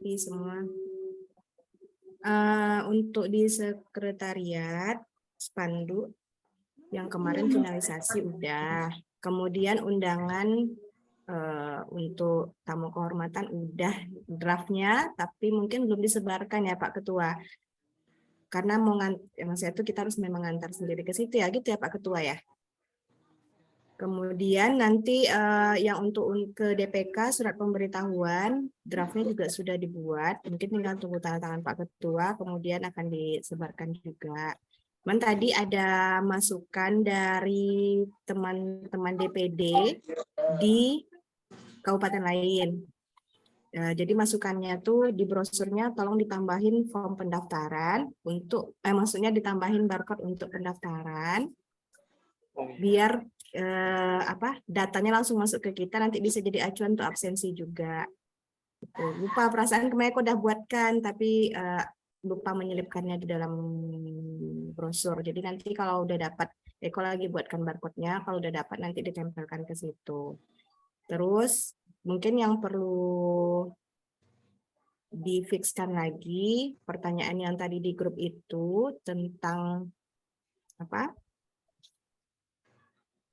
Di semua. Untuk di sekretariat, spanduk yang kemarin finalisasi udah. Kemudian undangan untuk tamu kehormatan udah draftnya, tapi mungkin belum disebarkan ya Pak Ketua. Karena maksudnya itu kita harus memang ngantar sendiri ke situ ya, gitu ya Pak Ketua ya. Kemudian nanti yang untuk ke DPK surat pemberitahuan draftnya juga sudah dibuat, mungkin tinggal tunggu tanda tangan Pak Ketua, kemudian akan disebarkan juga. Cuman tadi ada masukan dari teman-teman DPD di kabupaten lain. Jadi masukannya tuh di brosurnya tolong ditambahin form pendaftaran untuk, maksudnya ditambahin barcode untuk pendaftaran, biar datanya langsung masuk ke kita, nanti bisa jadi acuan untuk absensi juga. Lupa, perasaan kemarin aku udah buatkan, tapi lupa menyelipkannya di dalam brosur. Jadi nanti kalau udah dapat, Eko lagi buatkan barcode-nya, kalau udah dapat nanti ditempelkan ke situ. Terus mungkin yang perlu difikskan lagi, pertanyaan yang tadi di grup itu tentang apa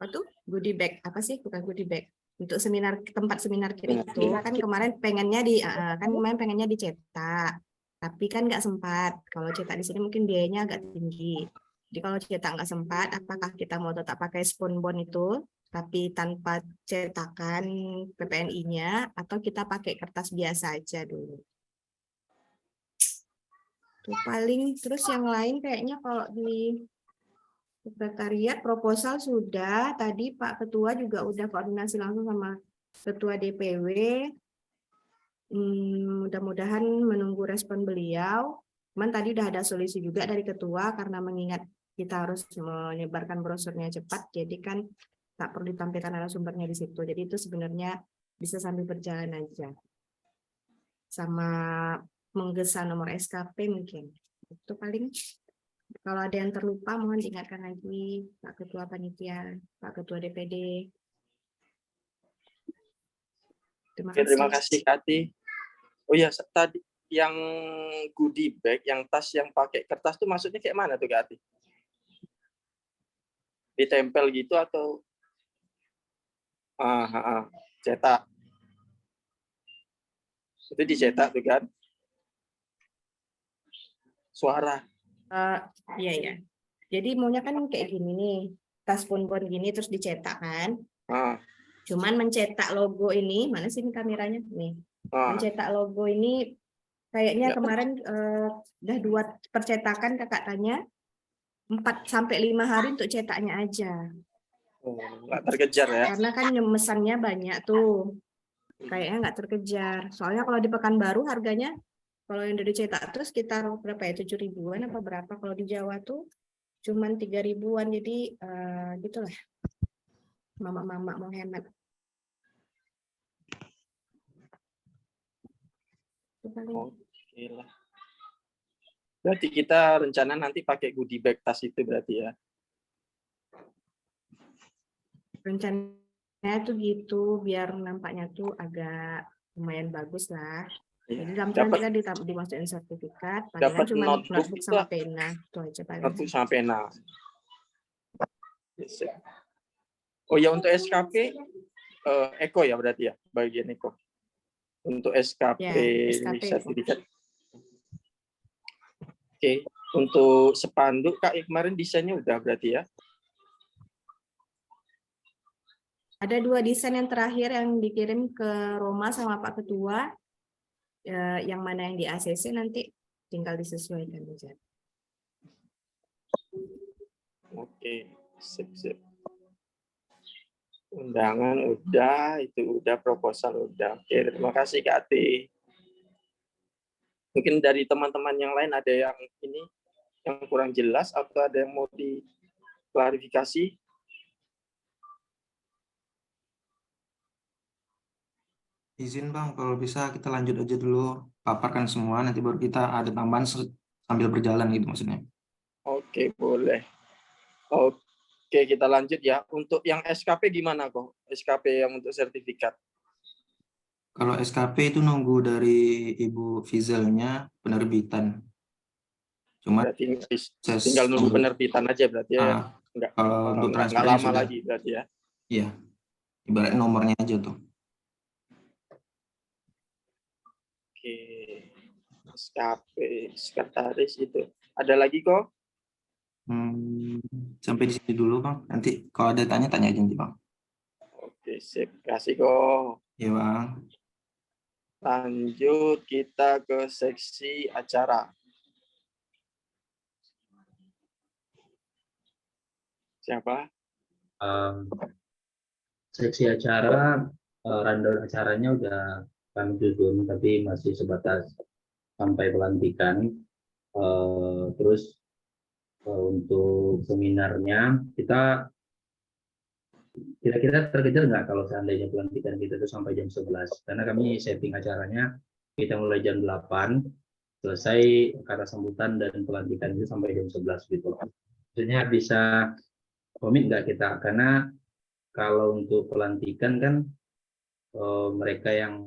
tuh goodie bag, apa sih, bukan goodie bag, untuk seminar, tempat seminar kita itu kan kemarin pengennya dicetak, tapi kan nggak sempat. Kalau cetak di sini mungkin biayanya agak tinggi, jadi kalau cetak nggak sempat, apakah kita mau tetap pakai spons itu tapi tanpa cetakan PPNI-nya, atau kita pakai kertas biasa aja dulu. Tuh paling. Terus yang lain kayaknya kalau di sekretariat proposal sudah, tadi Pak Ketua juga udah koordinasi langsung sama Ketua DPW. Mudah-mudahan menunggu respon beliau. Cuman tadi udah ada solusi juga dari Ketua, karena mengingat kita harus menyebarkan brosurnya cepat, jadi kan tak perlu ditampilkan narasumbernya di situ. Jadi itu sebenarnya bisa sambil berjalan aja. Sama menggesa nomor SKP mungkin. Itu paling. Kalau ada yang terlupa, mohon diingatkan lagi Pak Ketua Panitia, Pak Ketua DPD. Terima kasih Kati. Oh ya, tadi yang goodie bag, yang tas yang pakai kertas tuh maksudnya kayak mana tuh Kati? Ditempel gitu atau cetak? Itu dicetak tuh kan? Suara. Iya ya. Jadi maunya kan kayak gini nih, tas bonbon gini terus dicetak kan. Cuman mencetak logo ini, mana sih ini kameranya nih? Mencetak logo ini kayaknya kemarin udah 2 percetakan, kakak tanya 4-5 hari untuk cetaknya aja. Nggak terkejar ya? Karena kan mesannya banyak tuh, kayaknya nggak terkejar. Soalnya kalau di Pekanbaru harganya, kalau yang dari cetak tuh sekitar berapa ya, 7 ribuan apa berapa, kalau di Jawa tuh cuman 3 ribuan, jadi gitulah, mama-mama mau hemat. Oke lah. Berarti kita rencana nanti pakai goodie bag tas itu berarti ya? Rencananya tuh gitu, biar nampaknya tuh agak lumayan bagus lah. Ya. Jadi dalam nanti kan dimasukin sertifikat, padahal cuma notebook sama pena, itu aja paling. Notebook sama pena. Yes. Oh ya, untuk SKP Eko ya berarti ya, bagian Eko. Untuk SKP, ya, sertifikat. Oke, untuk spanduk Kak kemarin desainnya udah berarti ya? Ada 2 desain yang terakhir yang dikirim ke Roma sama Pak Ketua. Yang mana yang di ACC nanti tinggal disesuaikan aja. Oke, sip. Undangan udah, itu udah, proposal udah. Oke, terima kasih Kak Ati. Mungkin dari teman-teman yang lain ada yang ini yang kurang jelas atau ada yang mau diklarifikasi? Izin Bang, kalau bisa kita lanjut aja dulu, paparkan semua, nanti baru kita ada tambahan sambil berjalan gitu maksudnya. Oke, boleh. Oke, kita lanjut ya. Untuk yang SKP gimana kok? SKP yang untuk sertifikat? Kalau SKP itu nunggu dari Ibu Fizelnya penerbitan. Cuma Berarti proses tinggal nunggu untuk penerbitan aja berarti ya. kalau untuk Nggak transfernya lama sudah. lagi berarti ya. Iya, ibaratnya nomornya aja tuh. Oke. SKP, sekretaris itu. Ada lagi kok? Sampai di sini dulu Bang. Nanti kalau ada tanya aja nanti Bang. Oke, sip. Kasih kok. Iya Bang. Lanjut kita ke seksi acara. Siapa? Seksi acara, rundown acaranya udah kami susun, tapi masih sebatas sampai pelantikan. Terus untuk seminarnya, kita kira-kira terkejar nggak kalau seandainya pelantikan kita itu sampai jam 11? Karena kami setting acaranya, kita mulai jam 8, selesai kata sambutan dan pelantikan itu sampai jam 11 gitu. Maksudnya bisa komit nggak kita? Karena kalau untuk pelantikan kan mereka yang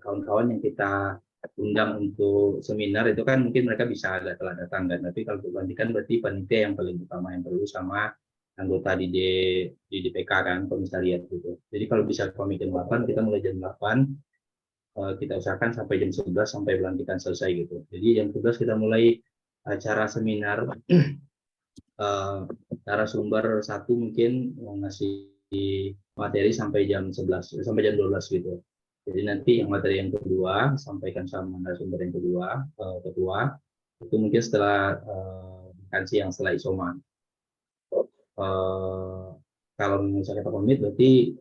kawan-kawan yang kita undang untuk seminar itu kan mungkin mereka bisa agak telat datang kan. Tapi kalau untuk pelantikan berarti panitia yang paling utama yang perlu sama anggota di DPK kan, komisariat gitu. Jadi kalau bisa komit jam 8, kita mulai jam 8, kita usahakan sampai jam 11 sampai pelantikan selesai gitu. Jadi jam 11 kita mulai acara seminar. Narasumber satu mungkin ngasih materi sampai jam 11 sampai jam 12 gitu. Jadi nanti yang materi yang kedua sampaikan sama narasumber yang kedua, ketua, itu mungkin setelah makan siang, setelah isoma. Kalau misalnya kita komit berarti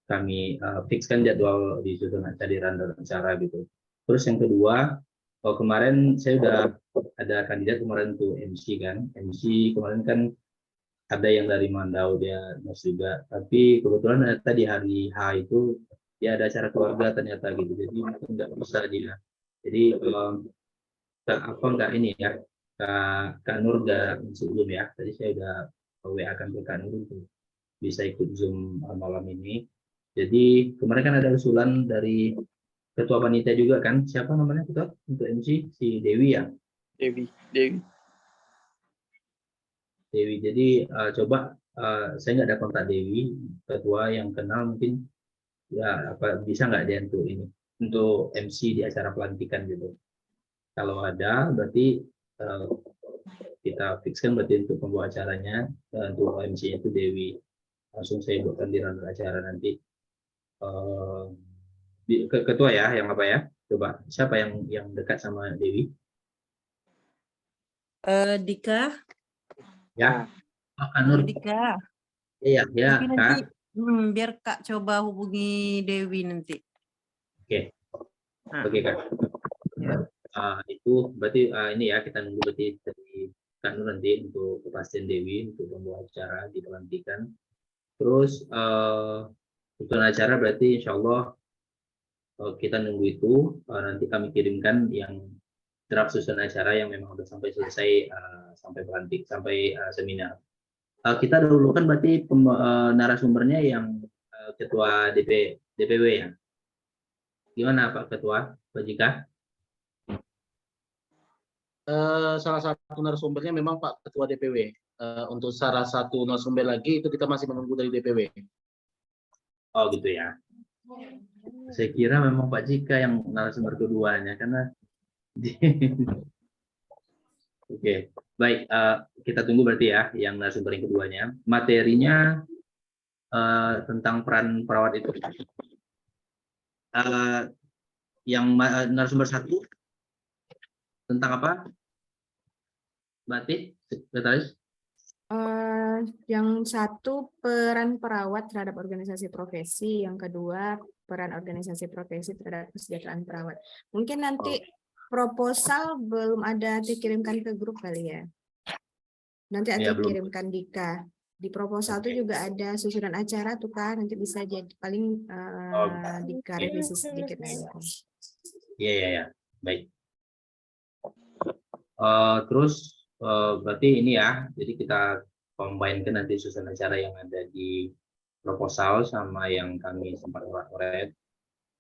kami fixkan jadwal di susunan acara di rundown acara gitu. Terus yang kedua, kemarin saya udah ada kandidat kemarin tuh MC kan. MC kemarin kan ada yang dari Mandau, dia nurse juga. Tapi kebetulan ternyata di hari H itu dia ada acara keluarga ternyata gitu. Jadi mungkin nggak bisa dia. Jadi apa nggak ini ya, Kak Nur udah sebelum ya. Tadi saya udah WA kan ke Kak Nur untuk bisa ikut Zoom malam ini. Jadi kemarin kan ada usulan dari ketua panitia juga kan, siapa namanya ketua untuk MC, si Dewi ya. Dewi. Jadi coba saya nggak ada kontak Dewi, ketua yang kenal mungkin ya apa bisa nggak dia untuk ini untuk MC di acara pelantikan gitu. Kalau ada berarti kita fixkan berarti untuk pembawa acaranya, untuk MC itu Dewi. Langsung saya buatkan di rundown acara nanti. Ketua ya yang apa ya? Coba siapa yang dekat sama Dewi? Dika. Ya. Oh, Kanur. Dika. Iya, ya, Tapi nanti biar Kak coba hubungi Dewi nanti. Oke. Oke, Kak. Ya. Itu berarti ini ya kita nunggu berarti dari Kanur nanti untuk kepastian Dewi untuk membawa acara di pelantikan. Terus untuk acara berarti insya Allah kita nunggu itu, nanti kami kirimkan yang draft susunan acara yang memang sudah sampai selesai sampai pelantik sampai seminar. Kita dulu kan berarti narasumbernya yang ketua DPW ya. Gimana Pak Ketua, Pak Jika? Salah satu narasumbernya memang Pak Ketua DPW. Untuk salah satu narasumber lagi itu kita masih menunggu dari DPW. Oh gitu ya. Saya kira memang Pak Jika yang narasumber keduanya karena Oke, baik. Kita tunggu berarti ya yang narasumber yang keduanya. Materinya tentang peran perawat itu. Yang narasumber satu tentang apa? Batik, sekretaris? Yang satu peran perawat terhadap organisasi profesi, yang kedua peran organisasi profesi terhadap kesejahteraan perawat. Mungkin nanti proposal belum ada dikirimkan ke grup kali ya. Nanti Ya, ada belum. kirimkan Dika. Di proposal itu juga ada susunan acara tuh kan, nanti bisa jadi paling Dika revisi sedikit nanti. Iya. Baik. Terus berarti ini ya, jadi kita combine-kan nanti susunan acara yang ada di proposal sama yang kami sempat coret.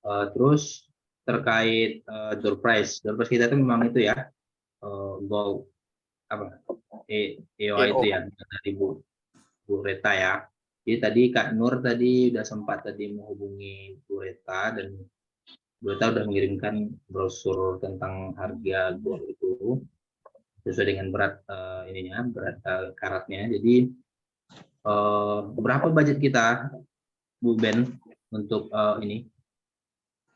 Terus terkait door prize kita itu memang itu ya, gold apa EOA itu ya dari Bu Reta ya. Jadi tadi Kak Nur tadi udah sempat tadi menghubungi Bu Reta, dan Bu Reta udah mengirimkan brosur tentang harga gold itu sesuai dengan berat berat karatnya. Jadi berapa budget kita Bu Ben untuk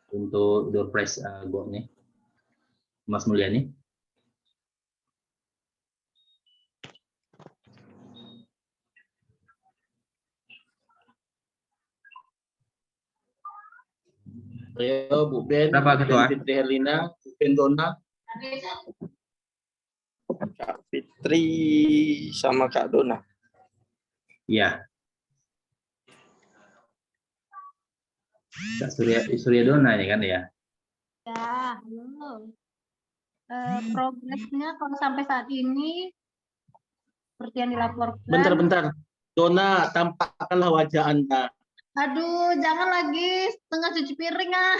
untuk door prize gold nih, Mas Mulyani? Ayo Bu Ben, Berapa, Ketua? Ben Fitri Herlina, Bu Ben Dona. Kak Fitri sama Kak Dona. Iya. Kak Surya Dona ini kan ya? Ya, halo. Progresnya kalau sampai saat ini seperti yang dilaporkan. Bentar. Dona, tampakkanlah wajah Anda. Aduh, jangan lagi setengah cuci piring ah.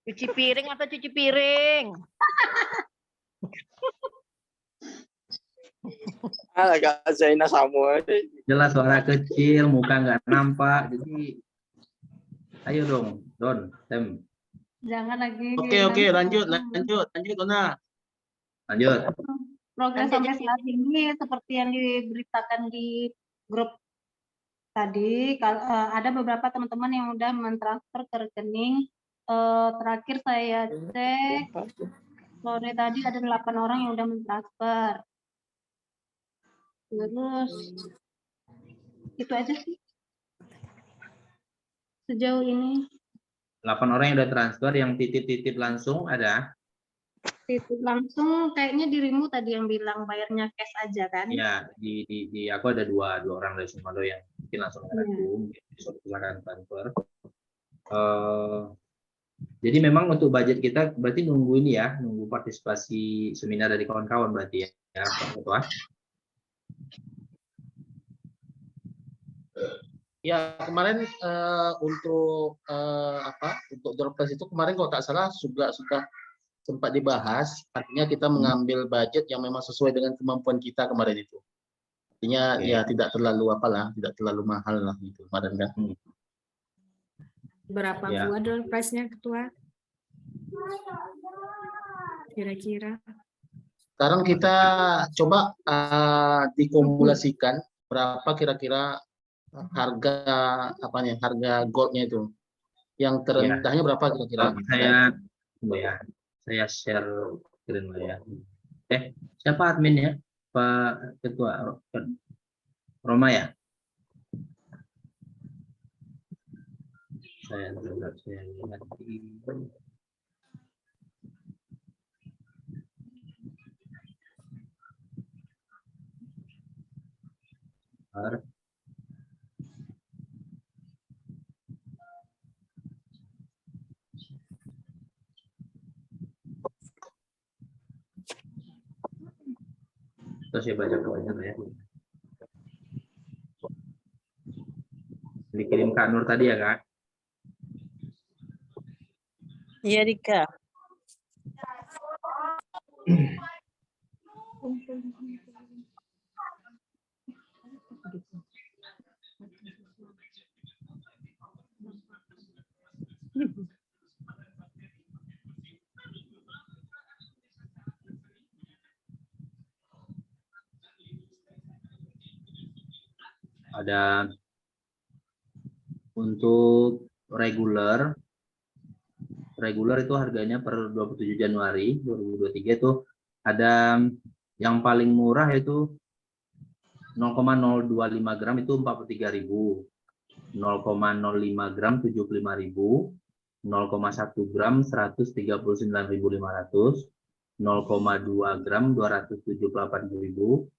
Cuci piring atau cuci piring? Kak Zaina Samuel. Jelas suara kecil, muka nggak nampak. Jadi, ayo dong, Don, Tem. Jangan lagi. Oke, lanjut Dona. Lanjut. Progres sampai saat ini seperti yang diberitakan di grup tadi, ada beberapa teman-teman yang udah mentransfer ke rekening. Terakhir saya cek sore tadi ada 8 orang yang udah mentransfer. Terus itu aja sih sejauh ini. 8 orang yang udah transfer, yang titip-titip langsung ada? Titip langsung kayaknya dirimu tadi yang bilang bayarnya cash aja kan? Ya, di aku ada dua orang dari Sumado yang mungkin langsung dengan aku, silakan transfer. Jadi memang untuk budget kita berarti nunggu ini ya, nunggu partisipasi seminar dari kawan-kawan berarti ya, Pak Ketua. Ya, kemarin untuk door prize itu kemarin kalau tak salah sudah sempat dibahas. Artinya kita mengambil budget yang memang sesuai dengan kemampuan kita kemarin itu. Artinya ya tidak terlalu tidak terlalu mahal lah gitu kemarin kan. Berapa Ya. buah door prize-nya, Ketua? Kira-kira. Sekarang kita coba dikumulasikan berapa kira-kira harga harga goldnya itu. Yang terendahnya berapa kira-kira? Saya share screen lah ya. Siapa adminnya? Pak Ketua Roma ya? Saya lihat terus saya baca kebanyakan ya. Dikirim Kak Nur tadi ya Kak? Iya, Rika. Ada untuk reguler itu harganya per 27 Januari 2023 itu ada yang paling murah itu 0,025 gram itu 43.000, 0,05 gram 75.000, 0,1 gram 139.500, 0,2 gram 278.000,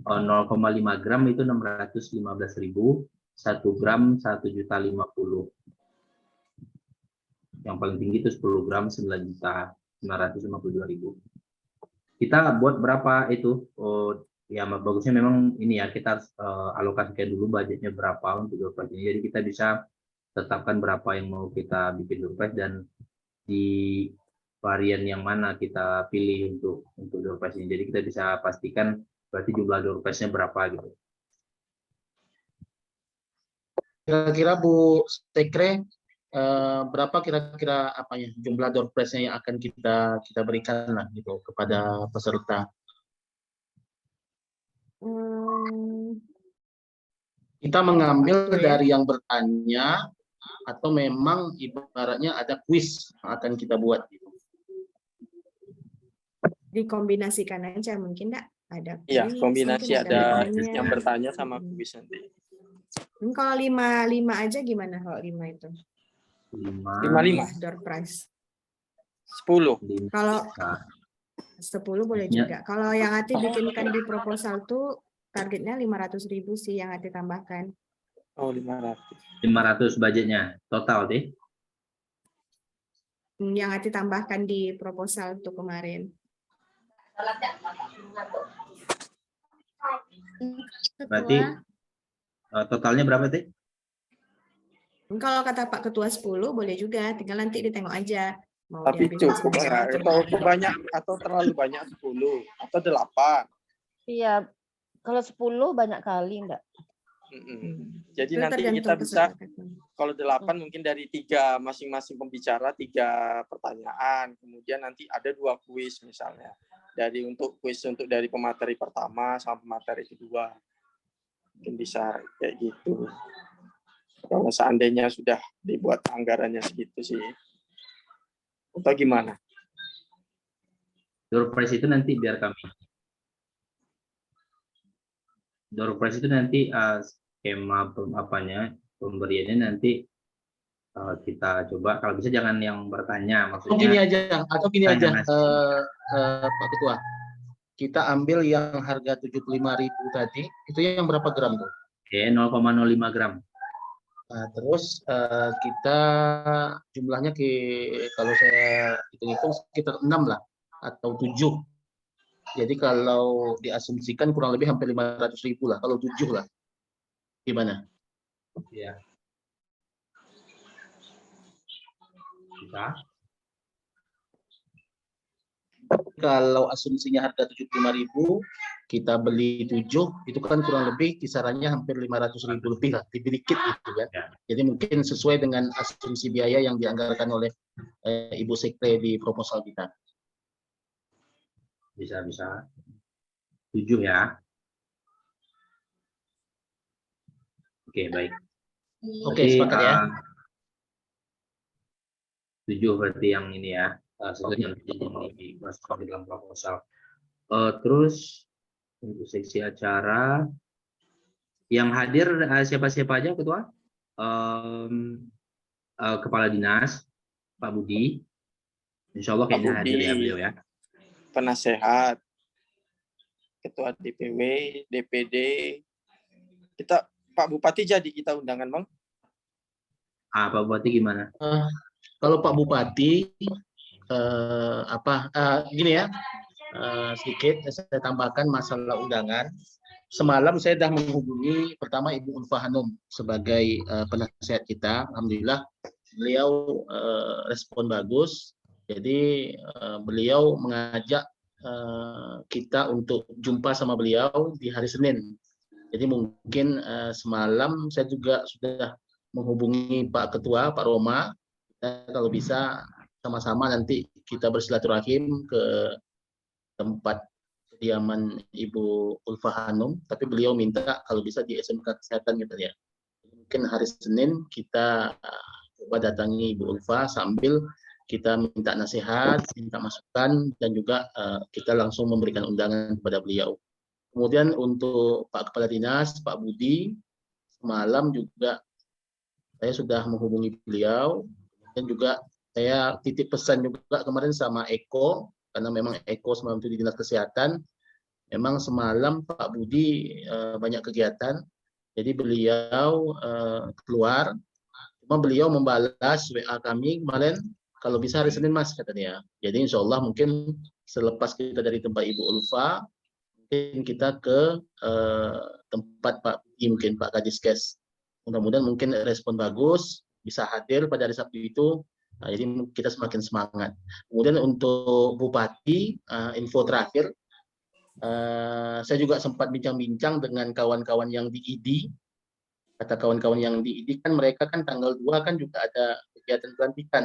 0,5 gram itu 615.000, 1 gram 1.050.000. Yang paling tinggi itu 10 gram 9.952.000. Kita buat berapa itu? Ya bagusnya memang ini ya, kita alokasikan dulu budgetnya berapa untuk door prize ini. Jadi kita bisa tetapkan berapa yang mau kita bikin door prize dan di varian yang mana kita pilih untuk door prize ini. Jadi kita bisa pastikan berarti jumlah door prize-nya berapa gitu. Kira-kira Bu Sekre, berapa kira-kira apanya jumlah door prize-nya yang akan kita berikan lah gitu kepada peserta? Kita mengambil dari yang bertanya atau memang ibaratnya ada kuis yang akan kita buat gitu. Dikombinasikan aja mungkin enggak? Ada Iya, kuis, kombinasi mungkin ada bertanya. yang bertanya sama kuis nanti. Kalau 5 aja gimana kalau 5 itu? 5. Door prize. 10. Kalau 10 boleh Ya. juga. Kalau yang Ati bikinkan di proposal tuh targetnya 500.000 sih yang Ati tambahkan. Oh, 500. 500 budgetnya total deh. Yang Ati tambahkan di proposal tuh kemarin. Berarti totalnya berapa deh? Kalau kata Pak Ketua 10 boleh juga, tinggal nanti ditengok aja. Mau Tapi diambil cukup masing-masing ya, atau atau gimana. banyak atau terlalu banyak 10 atau 8. Iya, kalau 10 banyak kali enggak? Jadi Itu nanti tergantung kita bisa peserta. kalau 8 mungkin dari 3 masing-masing pembicara 3 pertanyaan, kemudian nanti ada 2 kuis misalnya. Dari untuk kuis untuk dari pemateri pertama sama pemateri kedua. Mungkin bisa kayak gitu. Kalau seandainya sudah dibuat anggarannya segitu sih. Atau gimana? Door prize itu nanti biar kami. Door prize itu nanti skema pemberiannya nanti kita coba. Kalau bisa jangan yang bertanya, Atau gini maksudnya. aja, Pak Ketua. Kita ambil yang harga 75.000 tadi, itu yang berapa gram tuh? Oke, 0,05 gram. Nah, terus kita jumlahnya kalau saya hitung-hitung sekitar 6 lah atau 7. Jadi kalau diasumsikan kurang lebih hampir 500.000 lah, kalau 7 lah. Gimana? Ya. Bisa. Kalau asumsinya harga 75.000, kita beli 7, itu kan kurang lebih kisarannya hampir 500.000 lebih lah, lebih dikit gitu kan. Ya. Jadi mungkin sesuai dengan asumsi biaya yang dianggarkan oleh Ibu Sekre di proposal kita. Bisa. 7 ya. Oke, baik. Oke, sepakat ya. 7 berarti yang ini ya. Sesuai yang dimasukkan di dalam proposal. Terus untuk seksi acara yang hadir siapa-siapa aja Ketua? Kepala Dinas Pak Budi, Insya Allah kayaknya hadir ya beliau ya. Penasehat, Ketua DPW, DPD, kita Pak Bupati jadi kita undangan, Bang. Pak Bupati gimana? Kalau Pak Bupati gini ya, sedikit saya tambahkan masalah undangan. Semalam saya sudah menghubungi pertama Ibu Ulfa Hanum sebagai penasehat kita. Alhamdulillah beliau respon bagus. Jadi beliau mengajak kita untuk jumpa sama beliau di hari Senin. Jadi mungkin semalam saya juga sudah menghubungi Pak Ketua, Pak Roma. Kalau bisa sama-sama nanti kita bersilaturahim ke tempat kediaman Ibu Ulfa Hanum, tapi beliau minta kalau bisa di SMK Kesehatan gitu ya. Mungkin hari Senin kita coba datangi Ibu Ulfa sambil kita minta nasihat, minta masukan, dan juga kita langsung memberikan undangan kepada beliau. Kemudian untuk Pak Kepala Dinas, Pak Budi, semalam juga saya sudah menghubungi beliau, dan juga saya titip pesan juga kemarin sama Eko, karena memang Eko semalam itu di Dinas Kesehatan. Memang semalam Pak Budi banyak kegiatan, jadi beliau keluar. Cuma beliau membalas WA kami kemarin, kalau bisa hari Senin Mas katanya. Jadi insya Allah mungkin selepas kita dari tempat Ibu Ulfa, mungkin kita ke tempat Pak Budi, mungkin Pak Kadiskes. Mudah-mudahan mungkin respon bagus. bisa hadir pada hari Sabtu itu. Jadi kita semakin semangat. Kemudian untuk Bupati, info terakhir, saya juga sempat bincang-bincang dengan kawan-kawan yang di ID. Kata kawan-kawan yang di ID kan mereka kan tanggal 2 kan juga ada kegiatan pelantikan.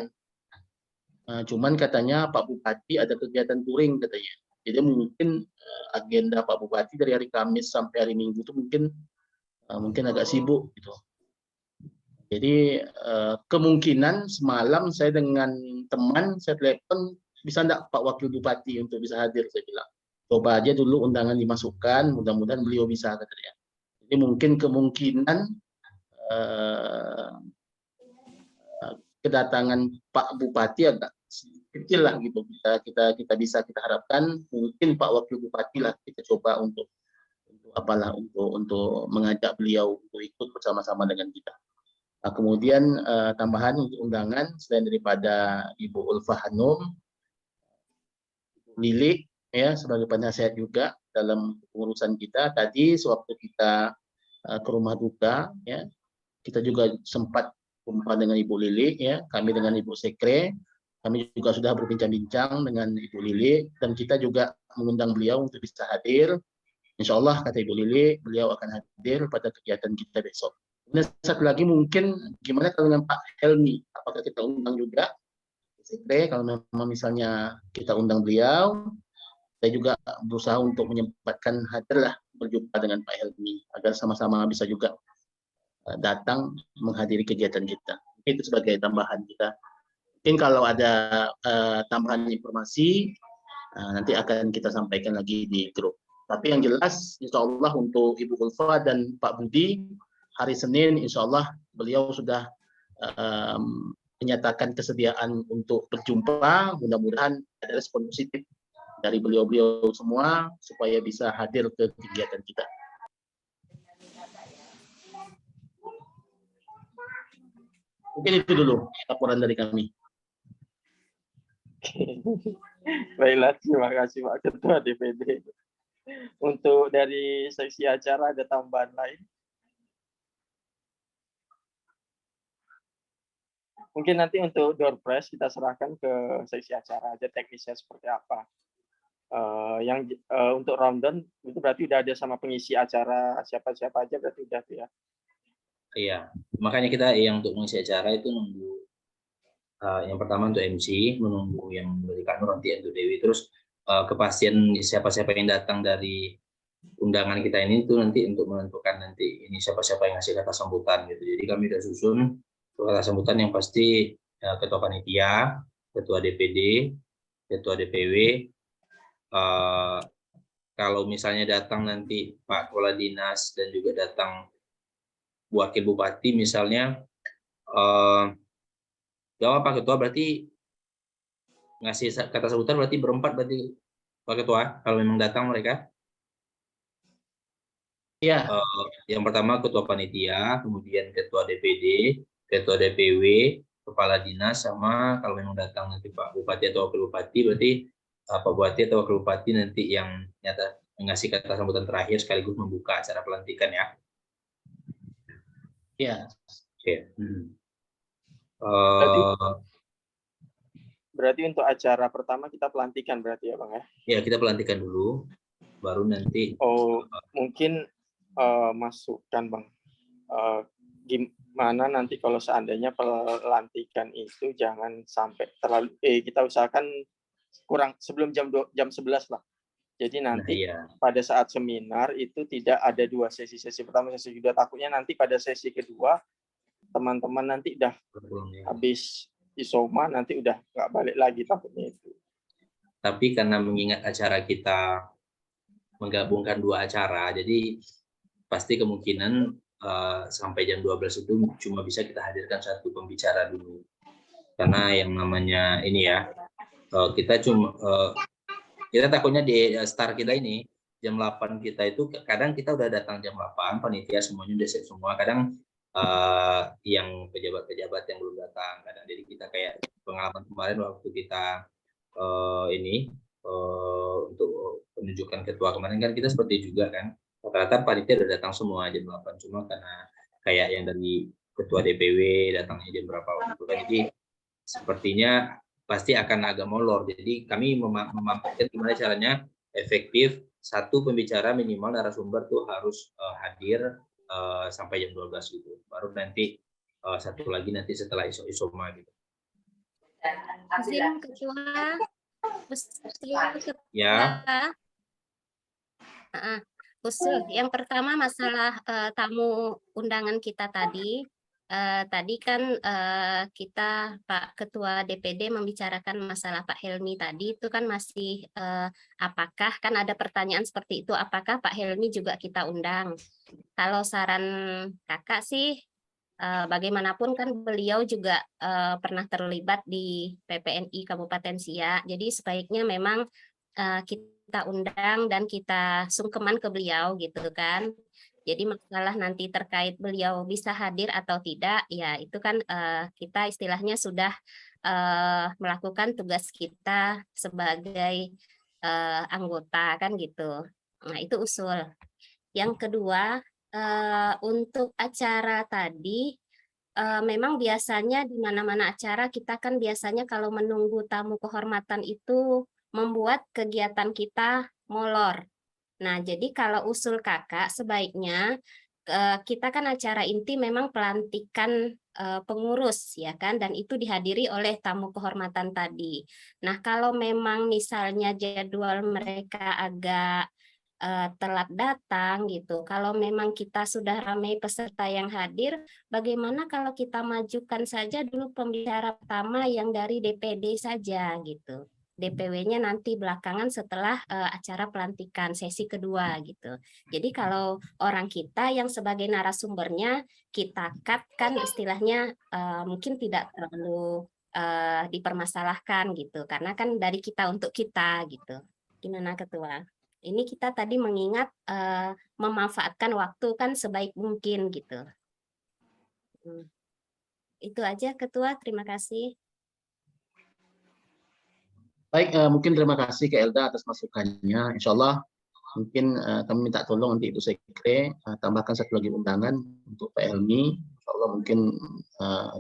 Cuman katanya Pak Bupati ada kegiatan touring katanya. Jadi mungkin agenda Pak Bupati dari hari Kamis sampai hari Minggu itu mungkin agak sibuk gitu. Jadi kemungkinan semalam saya dengan teman saya telepon, bisa enggak Pak Wakil Bupati untuk bisa hadir, saya bilang. Coba aja dulu undangan dimasukkan, mudah-mudahan beliau bisa katanya. Jadi mungkin kemungkinan kedatangan Pak Bupati agak kecil lah gitu. Kita bisa kita harapkan mungkin Pak Wakil Bupati lah kita coba untuk mengajak beliau untuk ikut bersama-sama dengan kita. Kemudian tambahan untuk undangan selain daripada Ibu Ulfa Hanum, Lili ya sebagai penasehat juga dalam pengurusan kita. Tadi sewaktu kita ke rumah duka ya, kita juga sempat jumpa dengan Ibu Lili ya, kami dengan Ibu Sekre, kami juga sudah berbincang-bincang dengan Ibu Lili dan kita juga mengundang beliau untuk bisa hadir. Insya Allah kata Ibu Lili, beliau akan hadir pada kegiatan kita besok. Dan satu lagi mungkin gimana kalau dengan Pak Helmi, apakah kita undang juga? Kalau memang misalnya kita undang beliau, saya juga berusaha untuk menyempatkan hadir lah berjumpa dengan Pak Helmi agar sama-sama bisa juga datang menghadiri kegiatan kita. Itu sebagai tambahan kita. Mungkin kalau ada tambahan informasi nanti akan kita sampaikan lagi di grup. Tapi yang jelas, insya Allah untuk Ibu Ulfa dan Pak Budi, hari Senin, insya Allah beliau sudah menyatakan kesediaan untuk berjumpa. Mudah-mudahan ada respon positif dari beliau-beliau semua supaya bisa hadir ke kegiatan kita. Mungkin itu dulu laporan dari kami. Baiklah, terima kasih Pak Ketua DPD. Untuk dari seksi acara ada tambahan lain? Mungkin nanti untuk door prize kita serahkan ke seksi acara aja teknisnya seperti apa. Untuk rundown itu berarti udah ada sama pengisi acara siapa-siapa aja berarti udah tuh ya. Iya, makanya kita yang untuk mengisi acara itu nunggu yang pertama untuk MC, menunggu yang dari Kak Nur, nanti untuk Dewi, terus kepastian siapa-siapa yang datang dari undangan kita ini itu nanti untuk menentukan nanti ini siapa-siapa yang ngasih kata sambutan gitu. Jadi kami udah susun kata sambutan yang pasti ketua panitia, ketua DPD, ketua DPW. Kalau misalnya datang nanti Pak Kepala Dinas dan juga datang Wakil Bupati misalnya, gak apa Ketua, berarti ngasih kata sambutan berarti berempat berarti Pak Ketua kalau memang datang mereka. Iya. Yang pertama Ketua Panitia, kemudian Ketua DPD, Ketua DPW, Kepala Dinas, sama kalau memang datang nanti Pak Bupati atau Wakil Bupati, berarti Pak Bupati atau Wakil Bupati nanti yang nyata ngasih kata sambutan terakhir sekaligus membuka acara pelantikan ya. Iya. Oke. Berarti untuk acara pertama kita pelantikan berarti ya Bang ya? Ya, kita pelantikan dulu, baru nanti. Mungkin masukkan Bang. Gimana nanti kalau seandainya pelantikan itu jangan sampai terlalu kita usahakan kurang sebelum jam 11 lah. Jadi nanti pada saat seminar itu tidak ada dua sesi pertama, sesi kedua. Takutnya nanti pada sesi kedua teman-teman nanti udah habis isoma, nanti udah nggak balik lagi takutnya itu. Tapi karena mengingat acara kita menggabungkan dua acara, jadi pasti kemungkinan sampai jam 12 itu cuma bisa kita hadirkan satu pembicara dulu. Karena yang namanya ini ya, kita takutnya di start kita ini jam 8 kita itu kadang kita udah datang jam 8, panitia semuanya udah siap semua, kadang yang pejabat-pejabat yang belum datang, kadang jadi kita kayak pengalaman kemarin waktu kita untuk penunjukan ketua kemarin kan kita seperti juga kan rata-rata panitia udah datang semua jam 8, cuma karena kayak yang dari ketua DPW datangnya jam berapa waktu itu kan. Jadi sepertinya pasti akan agak molor. Jadi kami memastikan gimana caranya efektif, satu pembicara minimal narasumber tuh harus hadir sampai jam 12 gitu. Baru nanti satu lagi nanti setelah isoma gitu. Izin ketua, Ya. Usul. Yang pertama masalah tamu undangan kita tadi. Tadi kan kita Pak Ketua DPD membicarakan masalah Pak Helmi tadi, itu kan masih apakah, kan ada pertanyaan seperti itu, apakah Pak Helmi juga kita undang? Kalau saran kakak sih, bagaimanapun kan beliau juga pernah terlibat di PPNI Kabupaten Siak, jadi sebaiknya memang kita undang dan kita sungkeman ke beliau gitu kan. Jadi masalah nanti terkait beliau bisa hadir atau tidak, ya itu kan kita istilahnya sudah melakukan tugas kita sebagai anggota kan gitu. Nah itu usul. Yang kedua, untuk acara tadi, memang biasanya di mana-mana acara kita kan biasanya kalau menunggu tamu kehormatan itu membuat kegiatan kita molor. Nah, jadi kalau usul kakak sebaiknya kita kan acara inti memang pelantikan pengurus ya kan, dan itu dihadiri oleh tamu kehormatan tadi. Nah, kalau memang misalnya jadwal mereka agak telat datang gitu, kalau memang kita sudah ramai peserta yang hadir, bagaimana kalau kita majukan saja dulu pembicara pertama yang dari DPD saja gitu. DPW-nya nanti belakangan setelah acara pelantikan sesi kedua gitu. Jadi kalau orang kita yang sebagai narasumbernya kita cut kan istilahnya mungkin tidak terlalu dipermasalahkan gitu, karena kan dari kita untuk kita gitu. Gimana Ketua? Ini kita tadi mengingat memanfaatkan waktu kan sebaik mungkin gitu. Itu aja Ketua, terima kasih. Baik, mungkin terima kasih ke Elda atas masukannya. Insya Allah mungkin kami minta tolong nanti Ibu Sekre tambahkan satu lagi undangan untuk Pak Helmi. Insya Allah mungkin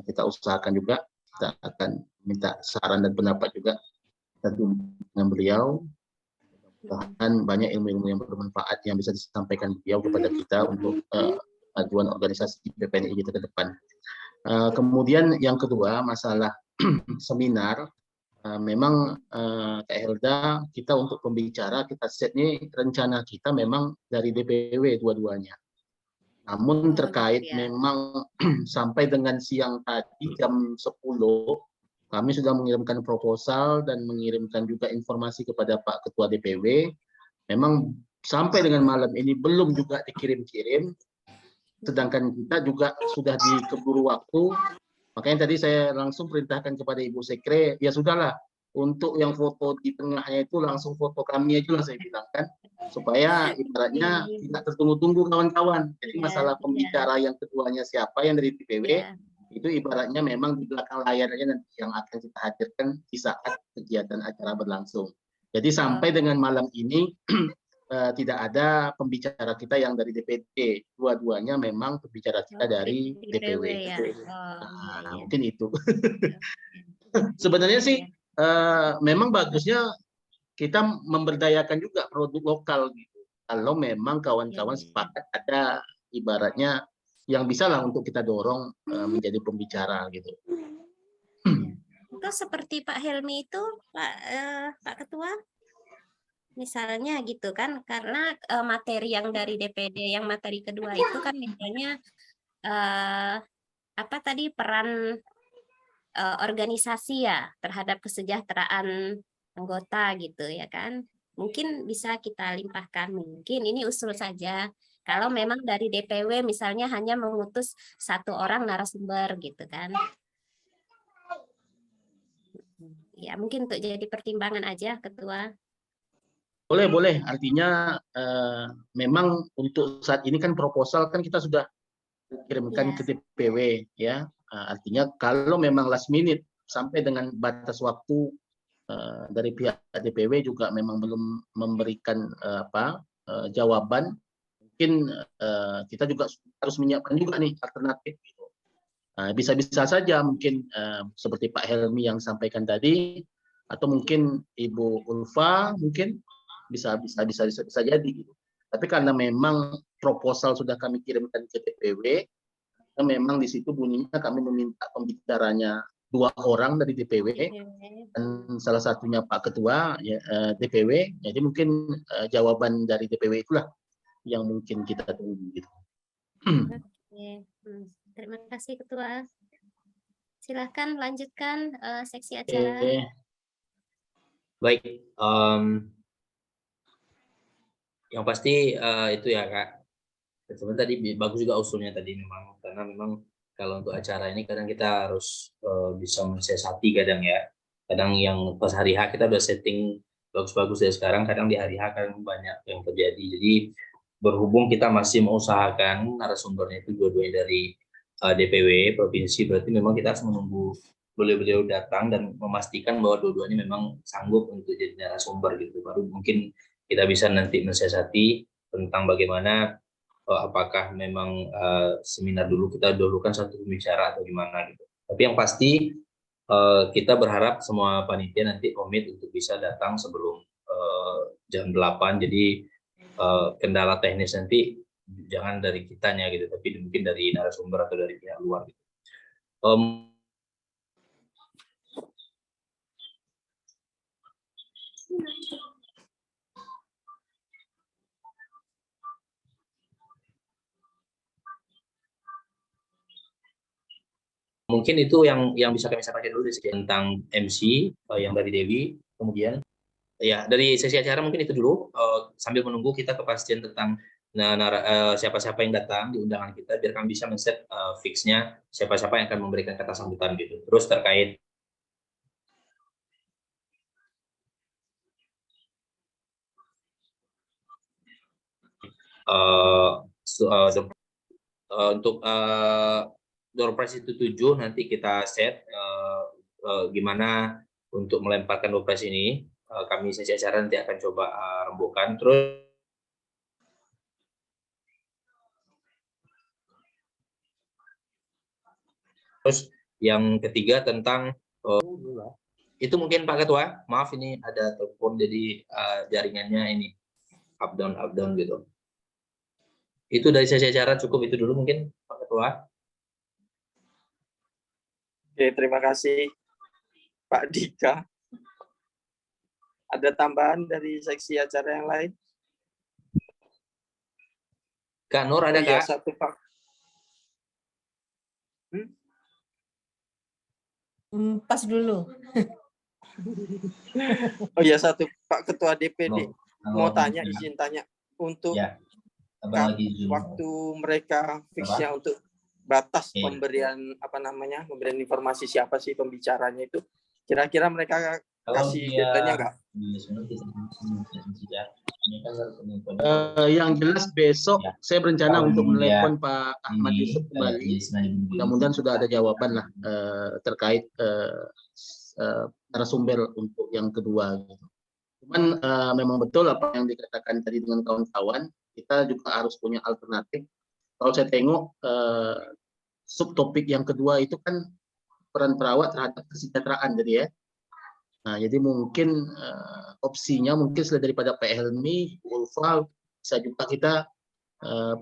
kita usahakan juga, kita akan minta saran dan pendapat juga dengan beliau. Dan banyak ilmu-ilmu yang bermanfaat yang bisa disampaikan beliau kepada kita untuk majuan organisasi PPNI kita ke depan. Kemudian yang kedua masalah seminar. Memang Kak Helda, kita untuk pembicara kita set ini rencana kita memang dari DPW dua-duanya. Namun terkait memang sampai dengan siang tadi jam 10 kami sudah mengirimkan proposal dan mengirimkan juga informasi kepada Pak Ketua DPW. Memang sampai dengan malam ini belum juga dikirim-kirim. Sedangkan kita juga sudah dikeburu waktu. Makanya tadi saya langsung perintahkan kepada Ibu Sekre, ya sudahlah, untuk yang foto di tengahnya itu langsung foto kami aja lah saya bilang kan, supaya ibaratnya tidak tertunggu-tunggu kawan-kawan. Jadi masalah pembicara yang keduanya siapa yang dari DPW, itu ibaratnya memang di belakang layar aja nanti yang akan kita hadirkan di saat kegiatan acara berlangsung. Jadi sampai dengan malam ini tidak ada pembicara kita yang dari DPD, dua-duanya memang pembicara kita dari DPW. Ya. Nah, mungkin itu. Sebenarnya sih memang bagusnya kita memberdayakan juga produk lokal gitu. Kalau memang kawan-kawan sepakat ada ibaratnya yang bisa lah untuk kita dorong menjadi pembicara gitu. Itu seperti Pak Helmi itu, Pak Ketua. Misalnya gitu kan, karena materi yang dari DPD yang materi kedua itu kan misalnya apa tadi peran organisasi ya terhadap kesejahteraan anggota gitu ya kan, mungkin bisa kita limpahkan. Mungkin ini usul saja, kalau memang dari DPW misalnya hanya mengutus satu orang narasumber gitu kan ya, mungkin untuk jadi pertimbangan aja Ketua. Boleh. Artinya memang untuk saat ini kan proposal kan kita sudah kirimkan ke DPW ya. Artinya kalau memang last minute sampai dengan batas waktu dari pihak DPW juga memang belum memberikan jawaban, mungkin kita juga harus menyiapkan juga nih alternatif gitu. Bisa-bisa saja mungkin seperti Pak Helmi yang sampaikan tadi, atau mungkin Ibu Ulfa mungkin bisa jadi gitu. Tapi karena memang proposal sudah kami kirimkan ke DPW, memang di situ bunyinya kami meminta pembicaranya 2 orang dari DPW dan salah satunya Pak Ketua ya, DPW. Jadi mungkin jawaban dari DPW itulah yang mungkin kita tunggu gitu. Oke. Terima kasih Ketua. Silahkan lanjutkan seksi acara. Baik, yang pasti itu ya Kak. Sebenarnya tadi bagus juga usulnya tadi memang, karena memang kalau untuk acara ini kadang kita harus bisa mensiasati kadang ya. Kadang yang pas hari H kita udah setting bagus-bagus dari sekarang, kadang di hari H kan banyak yang terjadi. Jadi berhubung kita masih mengusahakan narasumbernya itu dua-duanya dari DPW provinsi, berarti memang kita harus menunggu beliau datang dan memastikan bahwa dua-duanya memang sanggup untuk jadi narasumber gitu. Baru mungkin kita bisa nanti mensiasati tentang bagaimana apakah memang seminar dulu kita dahulukan satu pembicara atau gimana gitu. Tapi yang pasti kita berharap semua panitia nanti komit untuk bisa datang sebelum jam 8. Jadi kendala teknis nanti jangan dari kitanya gitu, tapi mungkin dari narasumber atau dari pihak luar gitu. Mungkin itu yang bisa kami sampaikan dulu tentang MC yang dari Dewi. Kemudian ya dari sesi acara mungkin itu dulu, sambil menunggu kita kepastian tentang siapa-siapa yang datang di undangan kita, biar kami bisa men-set fix-nya siapa-siapa yang akan memberikan kata sambutan gitu. Terus terkait untuk door prize itu 7, nanti kita set gimana untuk melemparkan door prize ini. Kami sesi acara nanti akan coba rembukan. Terus yang ketiga tentang itu mungkin Pak Ketua, maaf ini ada telepon jadi jaringannya ini up down gitu. Itu dari sesi acara cukup itu dulu mungkin Pak Ketua. Oke, terima kasih Pak Dika. Ada tambahan dari seksi acara yang lain? Kak Nur ada Kak? Satu Pak. Pas dulu. Oh ya, satu Pak Ketua DPD. Mau tanya, izin tanya. Untuk ya, waktu mereka fixnya untuk batas pemberian pemberian informasi siapa sih pembicaranya itu, kira-kira mereka kasih deadline-nya nggak? Yang jelas besok saya berencana untuk menelepon Pak Ahmad Yusuf kembali. Mudah-mudahan sudah ada jawaban lah terkait narasumber untuk yang kedua. Cuman memang betul apa yang dikatakan tadi dengan kawan-kawan, kita juga harus punya alternatif. Kalau saya tengok subtopik yang kedua itu kan peran perawat terhadap kesejahteraan jadi ya. Nah, jadi mungkin opsinya mungkin selain daripada Pak Helmi, Ulfa, bisa juga kita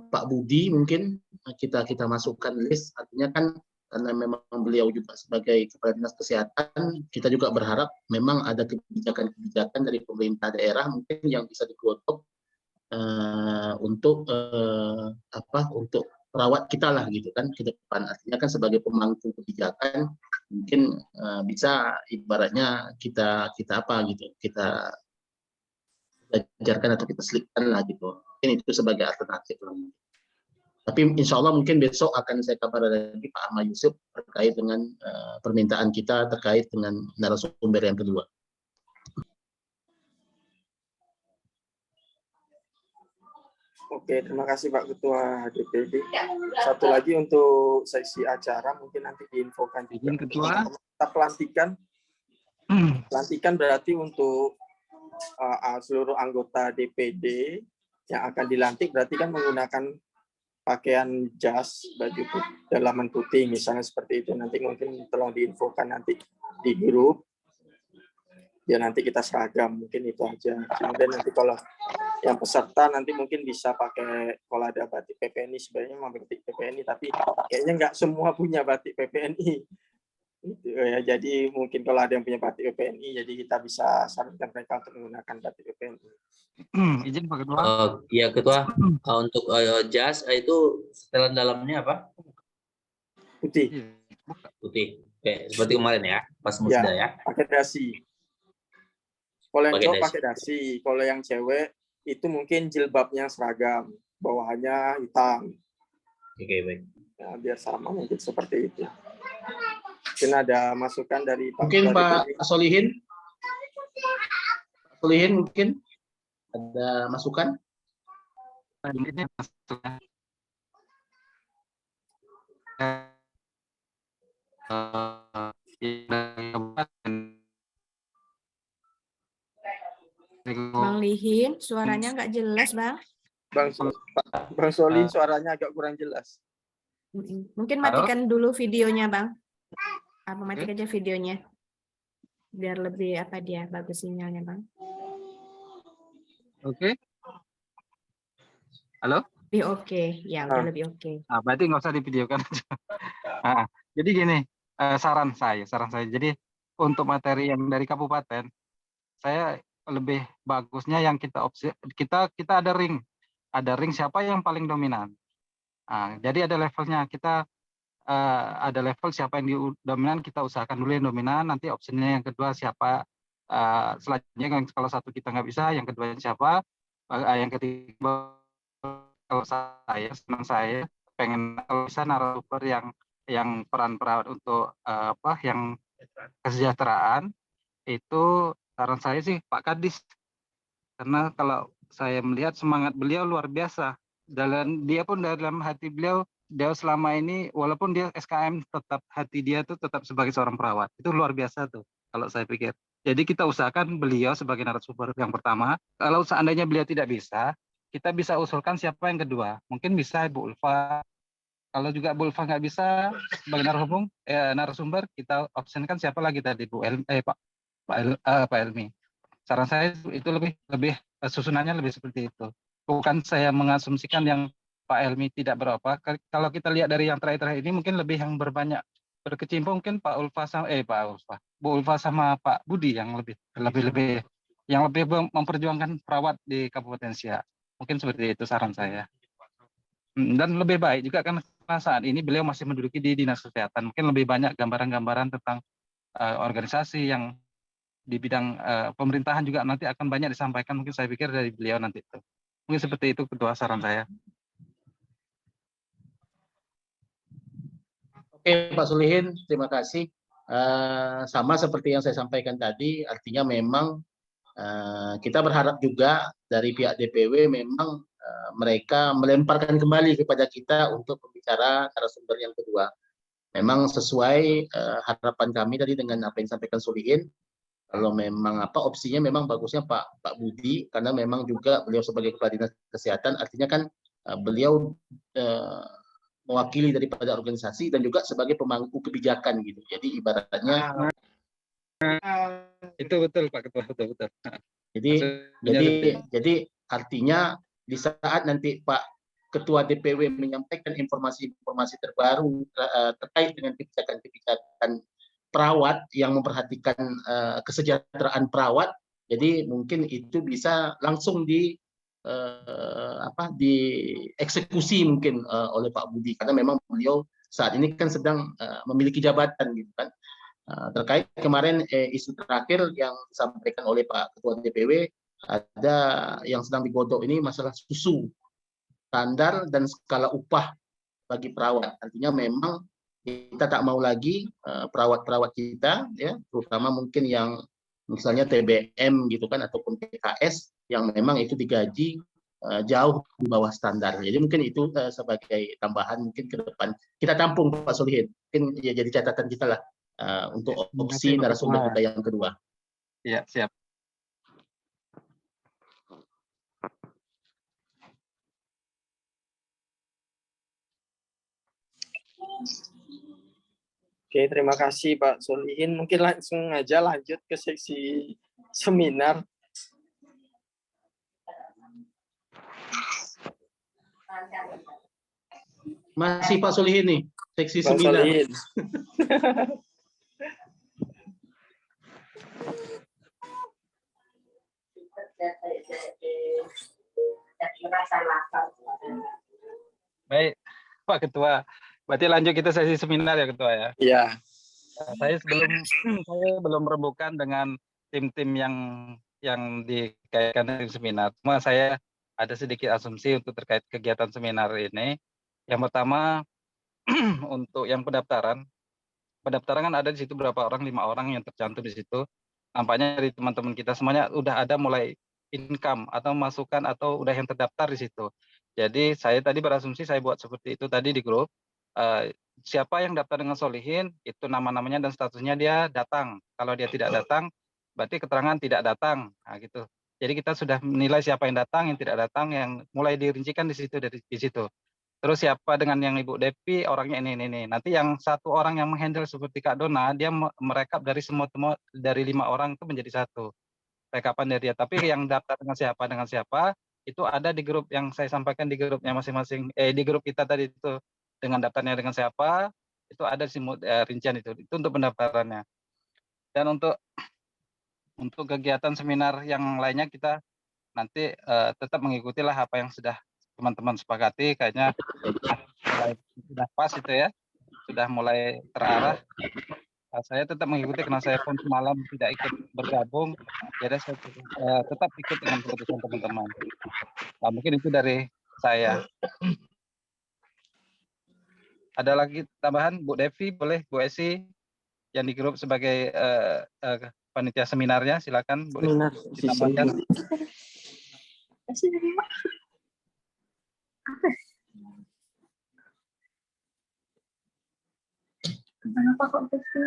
Pak Budi mungkin kita masukkan list. Artinya kan karena memang beliau juga sebagai Kepala Dinas Kesehatan, kita juga berharap memang ada kebijakan-kebijakan dari pemerintah daerah mungkin yang bisa digodok untuk perawat kita lah gitu kan ke depan. Artinya kan sebagai pemangku kebijakan mungkin bisa ibaratnya kita ajarkan atau kita selipkan lah gitu. Mungkin itu sebagai alternatif. Tapi insya Allah mungkin besok akan saya kabar lagi Pak Ahmad Yusuf terkait dengan permintaan kita terkait dengan narasumber yang kedua. Oke, terima kasih Pak Ketua DPD. Satu lagi untuk seksi acara mungkin nanti diinfokan juga. Ketua. Kita pelantikan berarti untuk seluruh anggota DPD yang akan dilantik berarti kan menggunakan pakaian jas, baju dalaman putih misalnya seperti itu. Nanti mungkin tolong diinfokan nanti di grup. Ya nanti kita seragam, mungkin itu aja. Kemudian nanti kalau yang peserta nanti mungkin bisa pakai, kalau ada batik PPNI, sebenarnya mau batik PPNI, tapi kayaknya nggak semua punya batik PPNI. Gitu, ya. Jadi mungkin kalau ada yang punya batik PPNI, jadi kita bisa sarankan mereka untuk menggunakan batik PPNI. Izin Pak Ketua. Ya Ketua, untuk jas itu setelan dalamnya apa? Putih. Putih. Oke, seperti kemarin ya, pas Ya, musda ya. pakai dasi. Kalau yang Pakai cowok dasi. pakai dasi, kalau yang cewek itu mungkin jilbabnya seragam, bawahannya hitam. Oke, baik. Ya, biar sama mungkin seperti itu. Mungkin ada masukan dari Pak Mungkin Ketua Pak DPD. Solihin. Solihin mungkin ada masukan? Ini maksudnya Bang Lihin, suaranya nggak jelas, Bang. Bang Solihin suaranya agak kurang jelas. Mungkin Halo? matikan dulu videonya, Bang. Apa matikan aja videonya. Biar lebih bagus sinyalnya, Bang. Oke. Halo? Lebih oke. Ya, udah lebih oke. Nah, berarti nggak usah divideokan. Nah, jadi gini, saran saya. Jadi untuk materi yang dari kabupaten, saya lebih bagusnya yang kita ada ring siapa yang paling dominan. Nah, jadi ada levelnya, kita ada level siapa yang dominan, kita usahakan dulu yang dominan, nanti opsinya yang kedua siapa, selanjutnya kalau satu kita nggak bisa, yang kedua siapa, yang ketiga kalau saya pengen kalau bisa narasumber yang peran-peran untuk yang kesejahteraan, itu saran saya sih Pak Kadis, karena kalau saya melihat semangat beliau luar biasa, dan dia pun dalam hati beliau selama ini walaupun dia SKM, tetap hati dia tuh tetap sebagai seorang perawat. Itu luar biasa tuh kalau saya pikir. Jadi kita usahakan beliau sebagai narasumber yang pertama. Kalau seandainya beliau tidak bisa, kita bisa usulkan siapa yang kedua. Mungkin bisa Ibu Ulfa. Kalau juga Bu Ulfa nggak bisa sebagai narasumber, kita optionkan siapa lagi tadi Pak Elmi. Saran saya itu lebih susunannya lebih seperti itu. Bukan saya mengasumsikan yang Pak Elmi tidak berapa. Kalau kita lihat dari yang terakhir ini mungkin lebih yang berkecimpung mungkin Pak Ulfa sama Bu Ulfa sama Pak Budi yang lebih memperjuangkan perawat di Kabupaten Siak. Mungkin seperti itu saran saya. Dan lebih baik juga karena saat ini beliau masih menduduki di Dinas Kesehatan. Mungkin lebih banyak gambaran-gambaran tentang organisasi yang di bidang pemerintahan juga nanti akan banyak disampaikan, mungkin saya pikir dari beliau nanti itu. Mungkin seperti itu Ketua saran saya. Oke Pak Solihin, terima kasih. Sama seperti yang saya sampaikan tadi, artinya memang kita berharap juga dari pihak DPW memang mereka melemparkan kembali kepada kita untuk berbicara narasumber yang kedua. Memang sesuai harapan kami tadi dengan apa yang disampaikan Solihin. Kalau memang opsinya memang bagusnya Pak Budi, karena memang juga beliau sebagai Kepala Dinas Kesehatan, artinya kan beliau mewakili daripada organisasi dan juga sebagai pemangku kebijakan gitu. Jadi ibaratnya itu betul Pak Ketua, betul. Jadi artinya di saat nanti Pak Ketua DPW menyampaikan informasi-informasi terbaru terkait dengan kebijakan-kebijakan perawat yang memperhatikan kesejahteraan perawat, jadi mungkin itu bisa langsung dieksekusi mungkin oleh Pak Budi, karena memang beliau saat ini kan sedang memiliki jabatan gitu kan. Terkait kemarin isu terakhir yang disampaikan oleh Pak Ketua DPW, ada yang sedang digodok ini masalah susu, standar dan skala upah bagi perawat. Artinya memang kita tak mau lagi perawat-perawat kita, ya, terutama mungkin yang misalnya TBM gitu kan, ataupun PKS yang memang itu digaji jauh di bawah standar. Jadi mungkin itu sebagai tambahan mungkin ke depan kita tampung Pak Solihin. Mungkin ya jadi catatan kita lah untuk opsi narasumber kita yang kedua. Iya, siap. Oke, terima kasih Pak Solihin. Mungkin langsung aja lanjut ke seksi seminar. Masih Pak Solihin nih, seksi Bang 9. Solihin. Baik, Pak Ketua. Berarti lanjut kita sesi seminar ya Ketua ya. Iya. Saya belum rembukan dengan tim-tim yang dikaitkan dengan seminar. Cuma saya ada sedikit asumsi untuk terkait kegiatan seminar ini. Yang pertama untuk yang pendaftaran kan ada di situ berapa orang, 5 orang yang tercantum di situ. Nampaknya dari teman-teman kita semuanya udah ada mulai income atau masukan atau udah yang terdaftar di situ. Jadi saya tadi berasumsi saya buat seperti itu tadi di grup. Siapa yang daftar dengan Solihin itu nama-namanya dan statusnya dia datang. Kalau dia tidak datang berarti keterangan tidak datang. Nah, gitu. Jadi kita sudah menilai siapa yang datang, yang tidak datang, yang mulai dirincikan di situ dari di situ. Terus siapa dengan yang Ibu Depi orangnya ini. Nanti yang satu orang yang menghandle seperti Kak Dona, dia merekap dari semua dari 5 orang itu menjadi satu rekapan dari dia. Tapi yang daftar dengan siapa itu ada di grup yang saya sampaikan di grupnya masing-masing. Di grup kita tadi itu dengan daftarnya dengan siapa itu ada rincian itu untuk pendaftarannya. Dan untuk kegiatan seminar yang lainnya kita nanti tetap mengikutilah apa yang sudah teman-teman sepakati. Kayaknya sudah pas itu ya, sudah mulai terarah. Saya tetap mengikuti karena saya pun semalam tidak ikut bergabung, jadi saya tetap ikut dengan keputusan teman-teman. Nah, mungkin itu dari saya. Ada lagi tambahan, Bu Devi boleh, Bu Esi yang di grup sebagai panitia seminarnya, silakan Bu Seminar. ditambahkan. Kenapa kok begitu?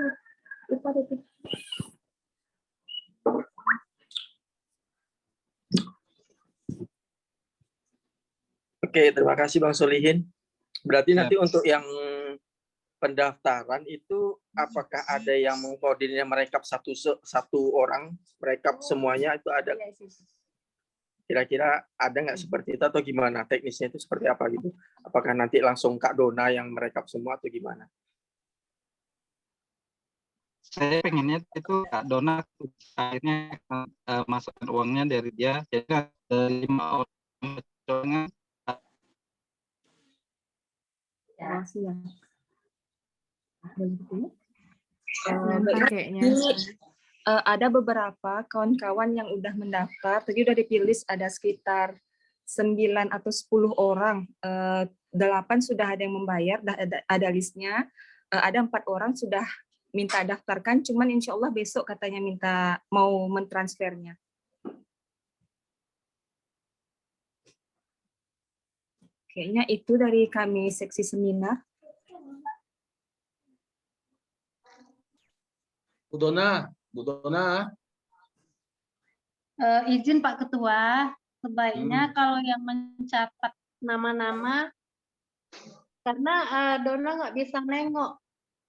Oke, terima kasih Bang Solihin. Berarti nanti untuk yang pendaftaran itu apakah ada yang mengkoordinir merekap satu orang, merekap semuanya itu ada? Kira-kira ada nggak seperti itu atau gimana? Teknisnya itu seperti apa gitu? Apakah nanti langsung Kak Dona yang merekap semua atau gimana? Saya pengennya itu Kak Dona akhirnya masukkan uangnya dari dia, jadi dari 5 orang ada beberapa kawan-kawan yang udah mendaftar, tadi udah dipilih ada sekitar 9 atau 10 orang, 8 sudah ada yang membayar, ada listnya, ada 4 orang sudah minta daftarkan, cuman insya Allah besok katanya minta mau mentransfernya. Kayaknya itu dari kami seksi seminar. Bu Dona. Izin Pak Ketua, sebaiknya kalau yang mencatat nama-nama, karena Dona nggak bisa nengok.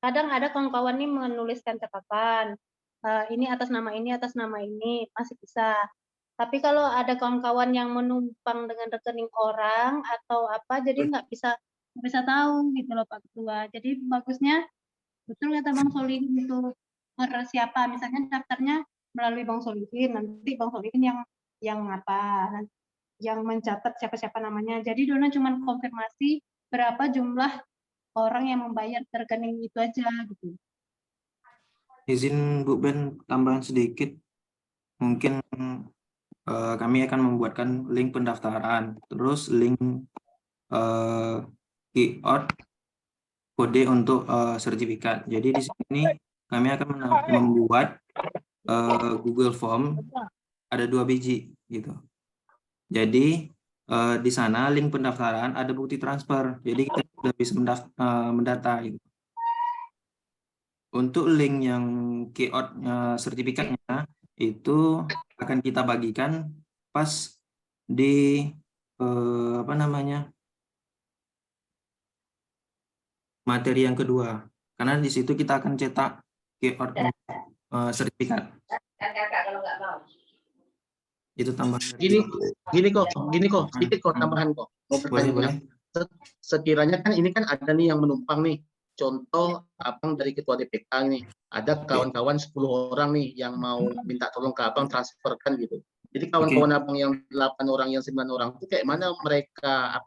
Kadang ada kawan-kawan ini menuliskan catatan, ini atas nama ini, masih bisa. Tapi kalau ada kawan-kawan yang menumpang dengan rekening orang atau apa, jadi nggak bisa tahu gitu loh Pak Ketua. Jadi bagusnya, betul kata Bang Solihin itu, siapa, misalnya daftarnya melalui Bang Solihin, nanti Bang Solihin yang mencatat siapa-siapa namanya. Jadi Dona cuma konfirmasi berapa jumlah orang yang membayar rekening itu aja gitu. Izin Bu Ben tambahan sedikit, mungkin kami akan membuatkan link pendaftaran, terus link key-out kode untuk sertifikat. Jadi di sini kami akan membuat Google Form, ada 2 biji gitu. Jadi di sana link pendaftaran ada bukti transfer, jadi kita sudah bisa mendata gitu. Untuk link yang key-out sertifikatnya itu akan kita bagikan pas di materi yang kedua. Karena di situ kita akan cetak QR sertifikat. Itu tambahan. Gini kok, sedikit kok tambahan kok. Mau Boleh. Sekiranya kan ini kan ada nih yang menumpang nih. Contoh abang dari ketua DPK nih, ada kawan-kawan 10 orang nih yang mau minta tolong ke abang transferkan gitu. Jadi kawan-kawan abang yang 8 orang, yang 9 orang itu kayak mana mereka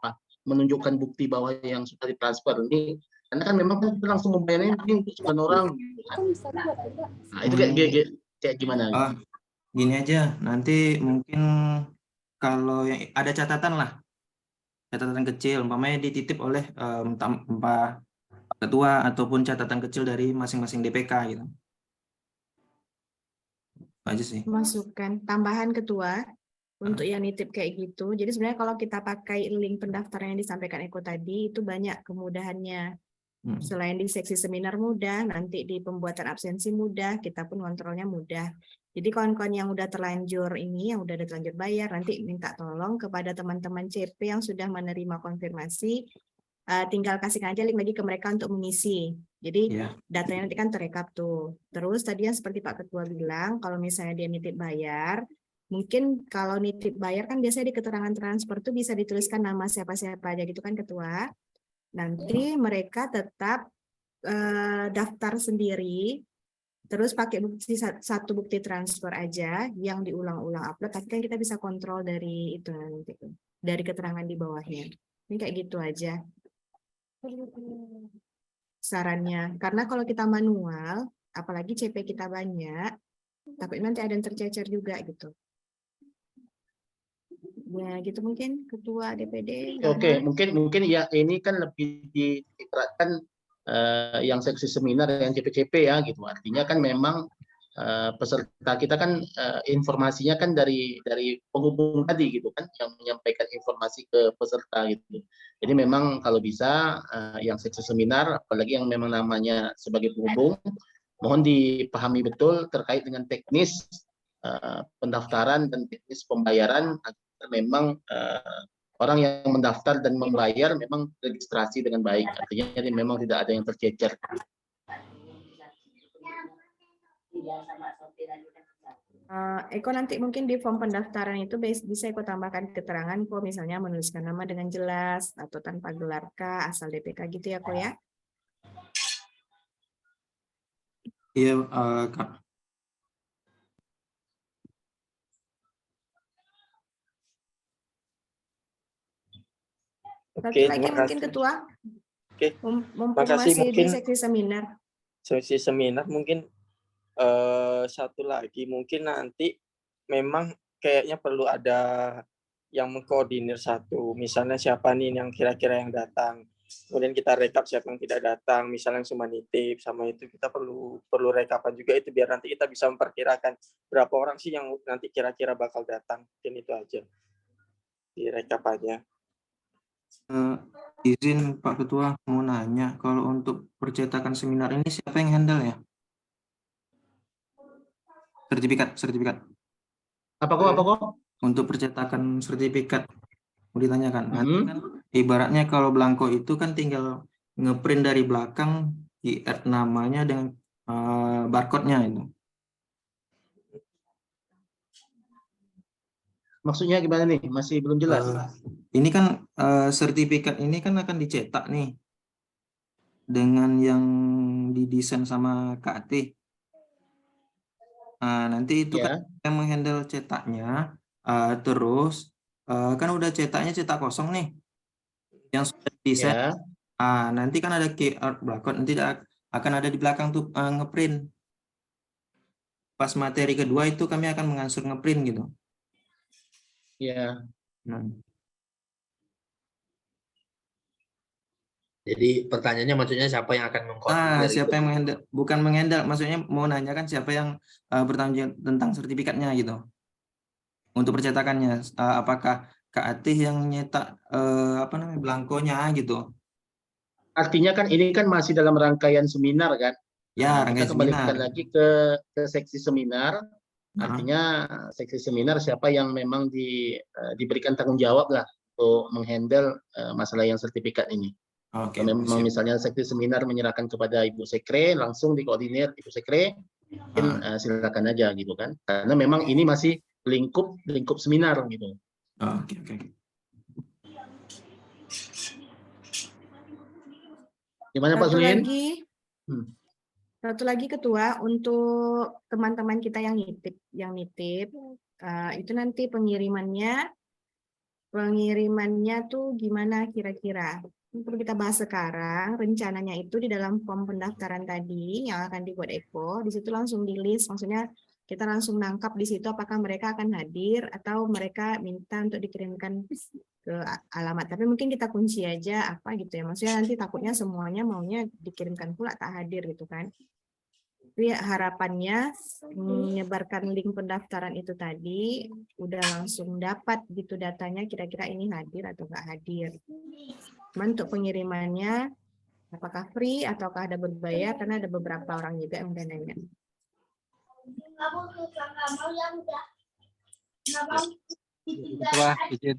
menunjukkan bukti bahwa yang sudah ditransfer ini, karena kan memang kita langsung membayarnya ini untuk 9 orang. Gitu kan. Nah, itu kayak gimana? Gini aja, nanti mungkin kalau yang ada catatan lah, catatan kecil, umpamanya dititip oleh Pak Ketua ataupun catatan kecil dari masing-masing DPK gitu. Aja sih. Masukan tambahan ketua untuk yang nitip kayak gitu. Jadi sebenarnya kalau kita pakai link pendaftaran yang disampaikan Eko tadi itu banyak kemudahannya. Selain di seksi seminar mudah, nanti di pembuatan absensi mudah, kita pun kontrolnya mudah. Jadi kawan-kawan yang udah terlanjur yang udah terlanjur bayar, nanti minta tolong kepada teman-teman CP yang sudah menerima konfirmasi, tinggal kasihkan aja link lagi ke mereka untuk mengisi. Jadi datanya nanti kan terekap tuh. Terus tadi yang seperti Pak Ketua bilang, kalau misalnya dia nitip bayar, mungkin kalau nitip bayar kan biasanya di keterangan transfer tuh bisa dituliskan nama siapa-siapa aja gitu kan Ketua. Nanti mereka tetap daftar sendiri, terus pakai satu bukti transfer aja yang diulang-ulang upload, tapi kan kita bisa kontrol dari itu nanti, dari keterangan di bawahnya. Ini kayak gitu aja sarannya, karena kalau kita manual, apalagi CP kita banyak, takut nanti ada yang tercecer juga gitu. Ya gitu mungkin Ketua DPD. Oke, mungkin ya ini kan lebih diperhatikan yang seksi seminar yang CP-CP ya gitu. Artinya kan memang peserta kita kan informasinya kan dari penghubung tadi gitu kan, yang menyampaikan informasi ke peserta gitu. Jadi memang kalau bisa yang seksi seminar, apalagi yang memang namanya sebagai penghubung, mohon dipahami betul terkait dengan teknis pendaftaran dan teknis pembayaran, agar memang orang yang mendaftar dan membayar memang registrasi dengan baik. Artinya jadi memang tidak ada yang tercecer. Eko nanti mungkin di form pendaftaran itu bisa Eko tambahkan keterangan kok, misalnya menuliskan nama dengan jelas atau tanpa gelar K, asal DPK gitu ya Ko ya. Iya, Kak. Satu lagi mungkin Ketua. Oke. Mumpung masih di seksi seminar. Seksi seminar mungkin satu lagi, mungkin nanti memang kayaknya perlu ada yang mengkoordinir satu, misalnya siapa nih yang kira-kira yang datang, kemudian kita rekap siapa yang tidak datang, misalnya yang cuma nitip sama itu, kita perlu rekapan juga itu biar nanti kita bisa memperkirakan berapa orang sih yang nanti kira-kira bakal datang. Mungkin itu aja di rekapannya. Izin Pak Ketua mau nanya, kalau untuk percetakan seminar ini siapa yang handle ya? Sertifikat. Apa kok? Untuk percetakan sertifikat mau ditanyakan. Nanti kan ibaratnya kalau belangko itu kan tinggal ngeprint dari belakang, di add namanya dengan barcode-nya itu. Maksudnya gimana nih? Masih belum jelas. Ini kan sertifikat ini kan akan dicetak nih dengan yang didesain sama KAT. Nah, nanti itu kan yang menghandle cetaknya, terus kan udah cetaknya cetak kosong nih, yang sudah desain. Nanti kan ada QR barcode, nanti akan ada di belakang tuh ngeprint. Pas materi kedua itu kami akan mengansur ngeprint gitu. Iya. Jadi pertanyaannya maksudnya siapa yang akan mengkoordinir? Siapa yang menghandle, bukan menghandle, maksudnya mau nanyakan siapa yang bertanggung jawab tentang sertifikatnya gitu. Untuk percetakannya, apakah KAT yang nyetak belangkonya gitu. Artinya kan ini kan masih dalam rangkaian seminar kan? Ya, kita kembalikan lagi ke seksi seminar. Artinya seksi seminar siapa yang memang diberikan tanggung jawab lah untuk menghandle masalah yang sertifikat ini. Oke, Kalau memang siap. misalnya sekti seminar menyerahkan kepada Ibu Sekre, langsung dikoordinir Ibu Sekre, mungkin silakan aja gitu kan. Karena memang ini masih lingkup seminar gitu. Oke. Gimana Pak Satu Sulin? lagi, satu lagi Ketua, untuk teman-teman kita yang nitip, itu nanti pengirimannya tuh gimana kira-kira? Ini perlu kita bahas sekarang. Rencananya itu di dalam form pendaftaran tadi yang akan dibuat Eko, di situ langsung di list, maksudnya kita langsung nangkap di situ apakah mereka akan hadir atau mereka minta untuk dikirimkan ke alamat. Tapi mungkin kita kunci aja apa gitu ya. Maksudnya nanti takutnya semuanya maunya dikirimkan pula tak hadir gitu kan. Tapi harapannya menyebarkan link pendaftaran itu tadi udah langsung dapat gitu datanya kira-kira ini hadir atau nggak hadir. Cuman untuk pengirimannya apakah free ataukah ada berbayar, karena ada beberapa orang juga yang udah nanya. Ketua izin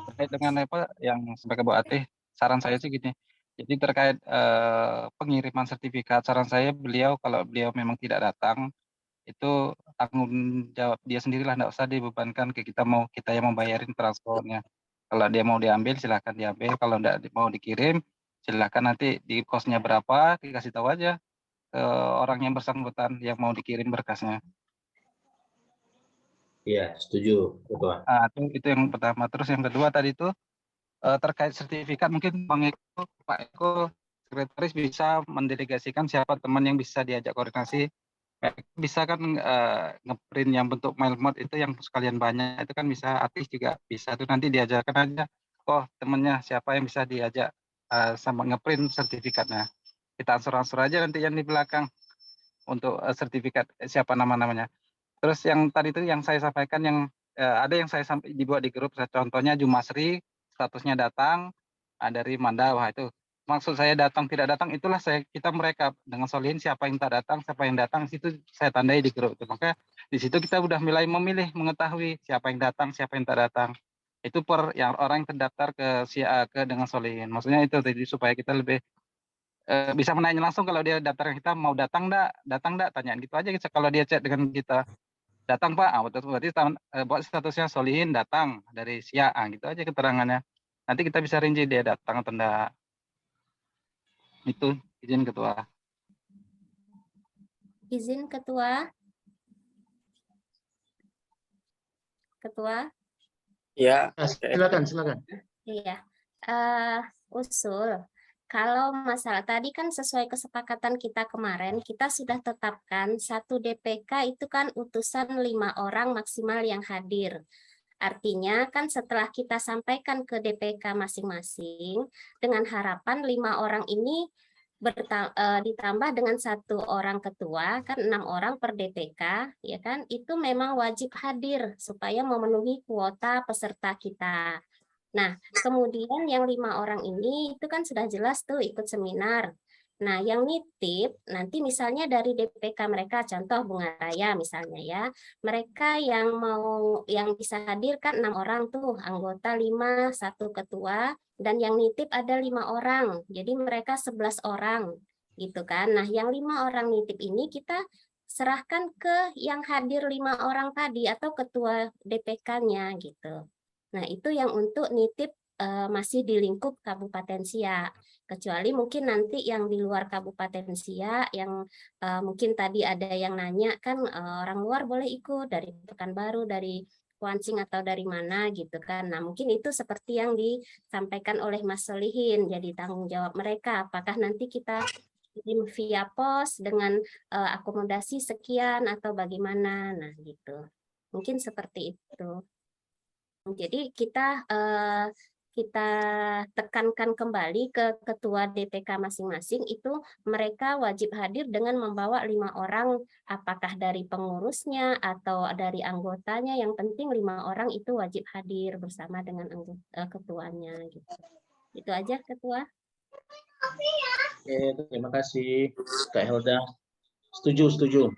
terkait dengan apa yang sebagai Bu Atih, saran saya sih gini. Jadi terkait pengiriman sertifikat, saran saya kalau beliau memang tidak datang, itu tanggung jawab dia sendirilah, nggak usah dibebankan ke kita yang membayarin transportnya. Kalau dia mau diambil silahkan diambil, kalau nggak mau dikirim silahkan nanti di kosnya berapa dikasih tahu aja ke orang yang bersangkutan yang mau dikirim berkasnya. Iya, setuju, Ketua. Itu yang pertama. Terus yang kedua tadi itu terkait sertifikat, mungkin Pak Eko sekretaris bisa mendelegasikan siapa teman yang bisa diajak koordinasi. Bisa kan ngeprint yang bentuk mail mode itu yang sekalian banyak itu kan bisa, artis juga bisa tuh, nanti diajarkan aja temennya siapa yang bisa diajak sama ngeprint sertifikatnya. Kita ansur aja nanti yang di belakang untuk sertifikat siapa namanya. Terus yang tadi itu yang saya sampaikan yang ada yang saya dibuat di grup, contohnya Jumasri statusnya datang dari Mandawah itu. Maksud saya datang tidak datang itulah kita mereka dengan Solihin siapa yang tak datang, siapa yang datang, situ saya tandai di grup itu. Maka di situ kita udah mulai mengetahui siapa yang datang, siapa yang tak datang. Itu yang orang yang terdaftar ke dengan Solihin. Maksudnya itu tadi supaya kita lebih bisa menanya langsung kalau dia daftar kita mau datang enggak, tanyaan gitu aja kalau dia chat dengan kita. Datang Pak, berarti buat statusnya Solihin datang dari Sia, gitu aja keterangannya. Nanti kita bisa rinci dia datang atau enggak. Itu izin Ketua. Izin Ketua. Ketua. Ya, silakan. Iya, usul. Kalau masalah tadi kan sesuai kesepakatan kita kemarin, kita sudah tetapkan satu DPK itu kan utusan 5 orang maksimal yang hadir. Artinya kan setelah kita sampaikan ke DPK masing-masing, dengan harapan 5 orang ini ditambah dengan 1 orang ketua, kan 6 orang per DPK, ya kan? Itu memang wajib hadir supaya memenuhi kuota peserta kita. Nah, kemudian yang 5 orang ini itu kan sudah jelas tuh ikut seminar. Nah, yang nitip nanti misalnya dari DPK mereka, contoh Bunga Raya misalnya ya, mereka yang bisa hadir kan 6 orang tuh, anggota 5, 1 ketua, dan yang nitip ada 5 orang. Jadi mereka 11 orang gitu kan. Nah, yang 5 orang nitip ini kita serahkan ke yang hadir 5 orang tadi atau ketua DPK-nya gitu. Nah, itu yang untuk nitip masih di lingkup Kabupaten Siak. Kecuali mungkin nanti yang di luar Kabupaten Siak, yang mungkin tadi ada yang nanya kan orang luar boleh ikut dari Pekanbaru, dari Kuansing atau dari mana gitu kan. Nah, mungkin itu seperti yang disampaikan oleh Mas Solihin, jadi tanggung jawab mereka. Apakah nanti kita kirim via pos dengan akomodasi sekian atau bagaimana? Nah, gitu. Mungkin seperti itu. Jadi kita tekankan kembali ke ketua DPK masing-masing itu mereka wajib hadir dengan membawa 5 orang, apakah dari pengurusnya atau dari anggotanya, yang penting 5 orang itu wajib hadir bersama dengan ketuanya gitu. Itu aja Ketua. Oke, terima kasih Kak Helda. Setuju.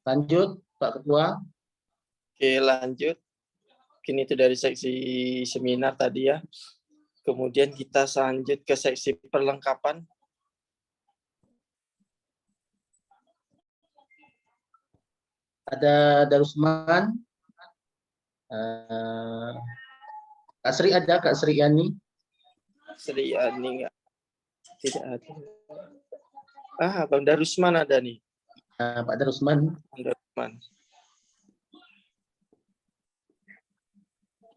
Lanjut Pak Ketua. Oke, lanjut. Mungkin itu dari seksi seminar tadi ya. Kemudian kita lanjut ke seksi perlengkapan. Ada Darusman. Kak Sri ada, Kak Sri Yani. Sri Yani enggak? Tidak ada. Bang Darusman ada nih. Pak Darusman. Bang Darusman.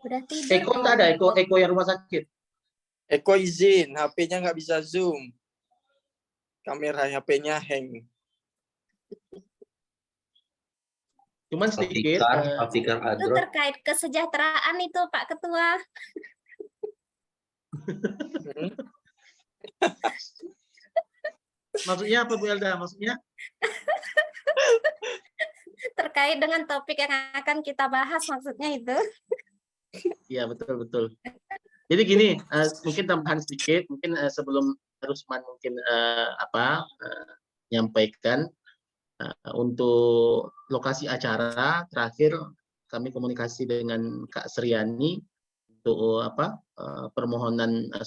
Udah tidur. Eko tak ada, Eko yang rumah sakit. Eko izin, HP-nya nggak bisa zoom. Kamera HP-nya hang. Cuman sedikit. Itu terkait kesejahteraan itu Pak Ketua. Maksudnya apa Bu Elda? Maksudnya? Terkait dengan topik yang akan kita bahas maksudnya itu. Iya, betul. Jadi gini, mungkin tambahan sedikit, mungkin sebelum Darusman mungkin menyampaikan untuk lokasi acara terakhir kami komunikasi dengan Kak Sriani untuk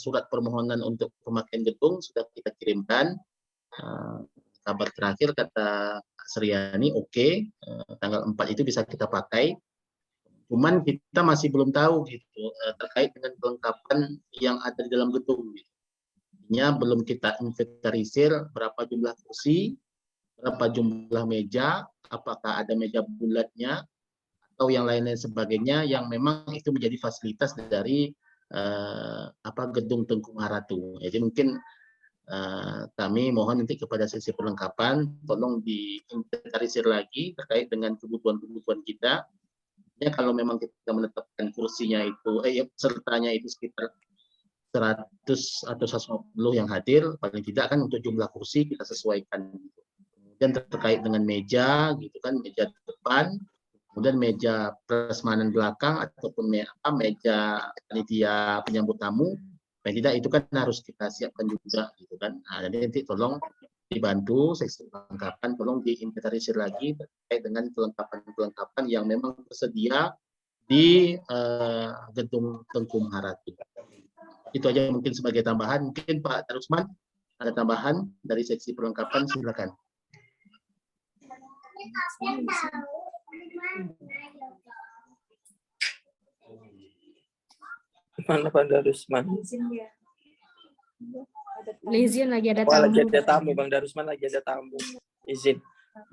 surat permohonan untuk pemakaian gedung sudah kita kirimkan. Kabar terakhir kata Kak Sriani oke, tanggal 4 itu bisa kita pakai. Cuman kita masih belum tahu gitu terkait dengan kelengkapan yang ada di dalam gedung. Artinya belum kita inventarisir berapa jumlah kursi, berapa jumlah meja, apakah ada meja bulatnya atau yang lain-lain sebagainya yang memang itu menjadi fasilitas dari gedung Tengku Maharatu. Jadi mungkin kami mohon nanti kepada sesi perlengkapan tolong diinventarisir lagi terkait dengan kebutuhan-kebutuhan kita. Ya, kalau memang kita menetapkan kursinya itu, pesertanya itu sekitar 100 atau 150 yang hadir, paling tidak kan untuk jumlah kursi kita sesuaikan. Kemudian terkait dengan meja, gitu kan, meja depan, kemudian meja prasmanan belakang ataupun meja panitia penyambut tamu, paling tidak itu kan harus kita siapkan juga, gitu kan. Nah, jadi nanti tolong dibantu seksi perlengkapan, tolong diinventarisir lagi terkait dengan kelengkapan yang memang tersedia di gedung Tengku Maharatu. Itu aja mungkin sebagai tambahan. Mungkin Pak Darusman ada tambahan dari seksi perlengkapan, silakan. Mana Pak Darusman? Izin lagi ada Wah, tamu. lagi ada tamu, Bang Darusman lagi ada tamu. Izin.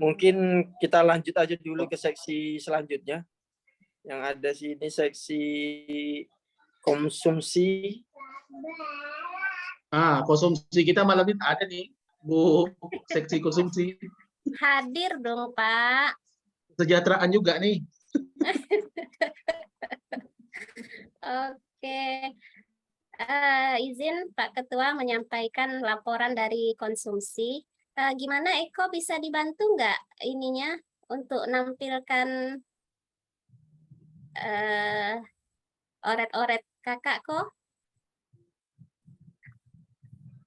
Mungkin kita lanjut aja dulu ke seksi selanjutnya. Yang ada sini seksi konsumsi. Konsumsi kita malam ini ada nih, Bu, seksi konsumsi. Hadir dong, Pak. Kesejahteraan juga nih. Oke. Izin Pak Ketua menyampaikan laporan dari konsumsi. Gimana Eko bisa dibantu nggak ininya untuk nampilkan oret-oret kakak kok?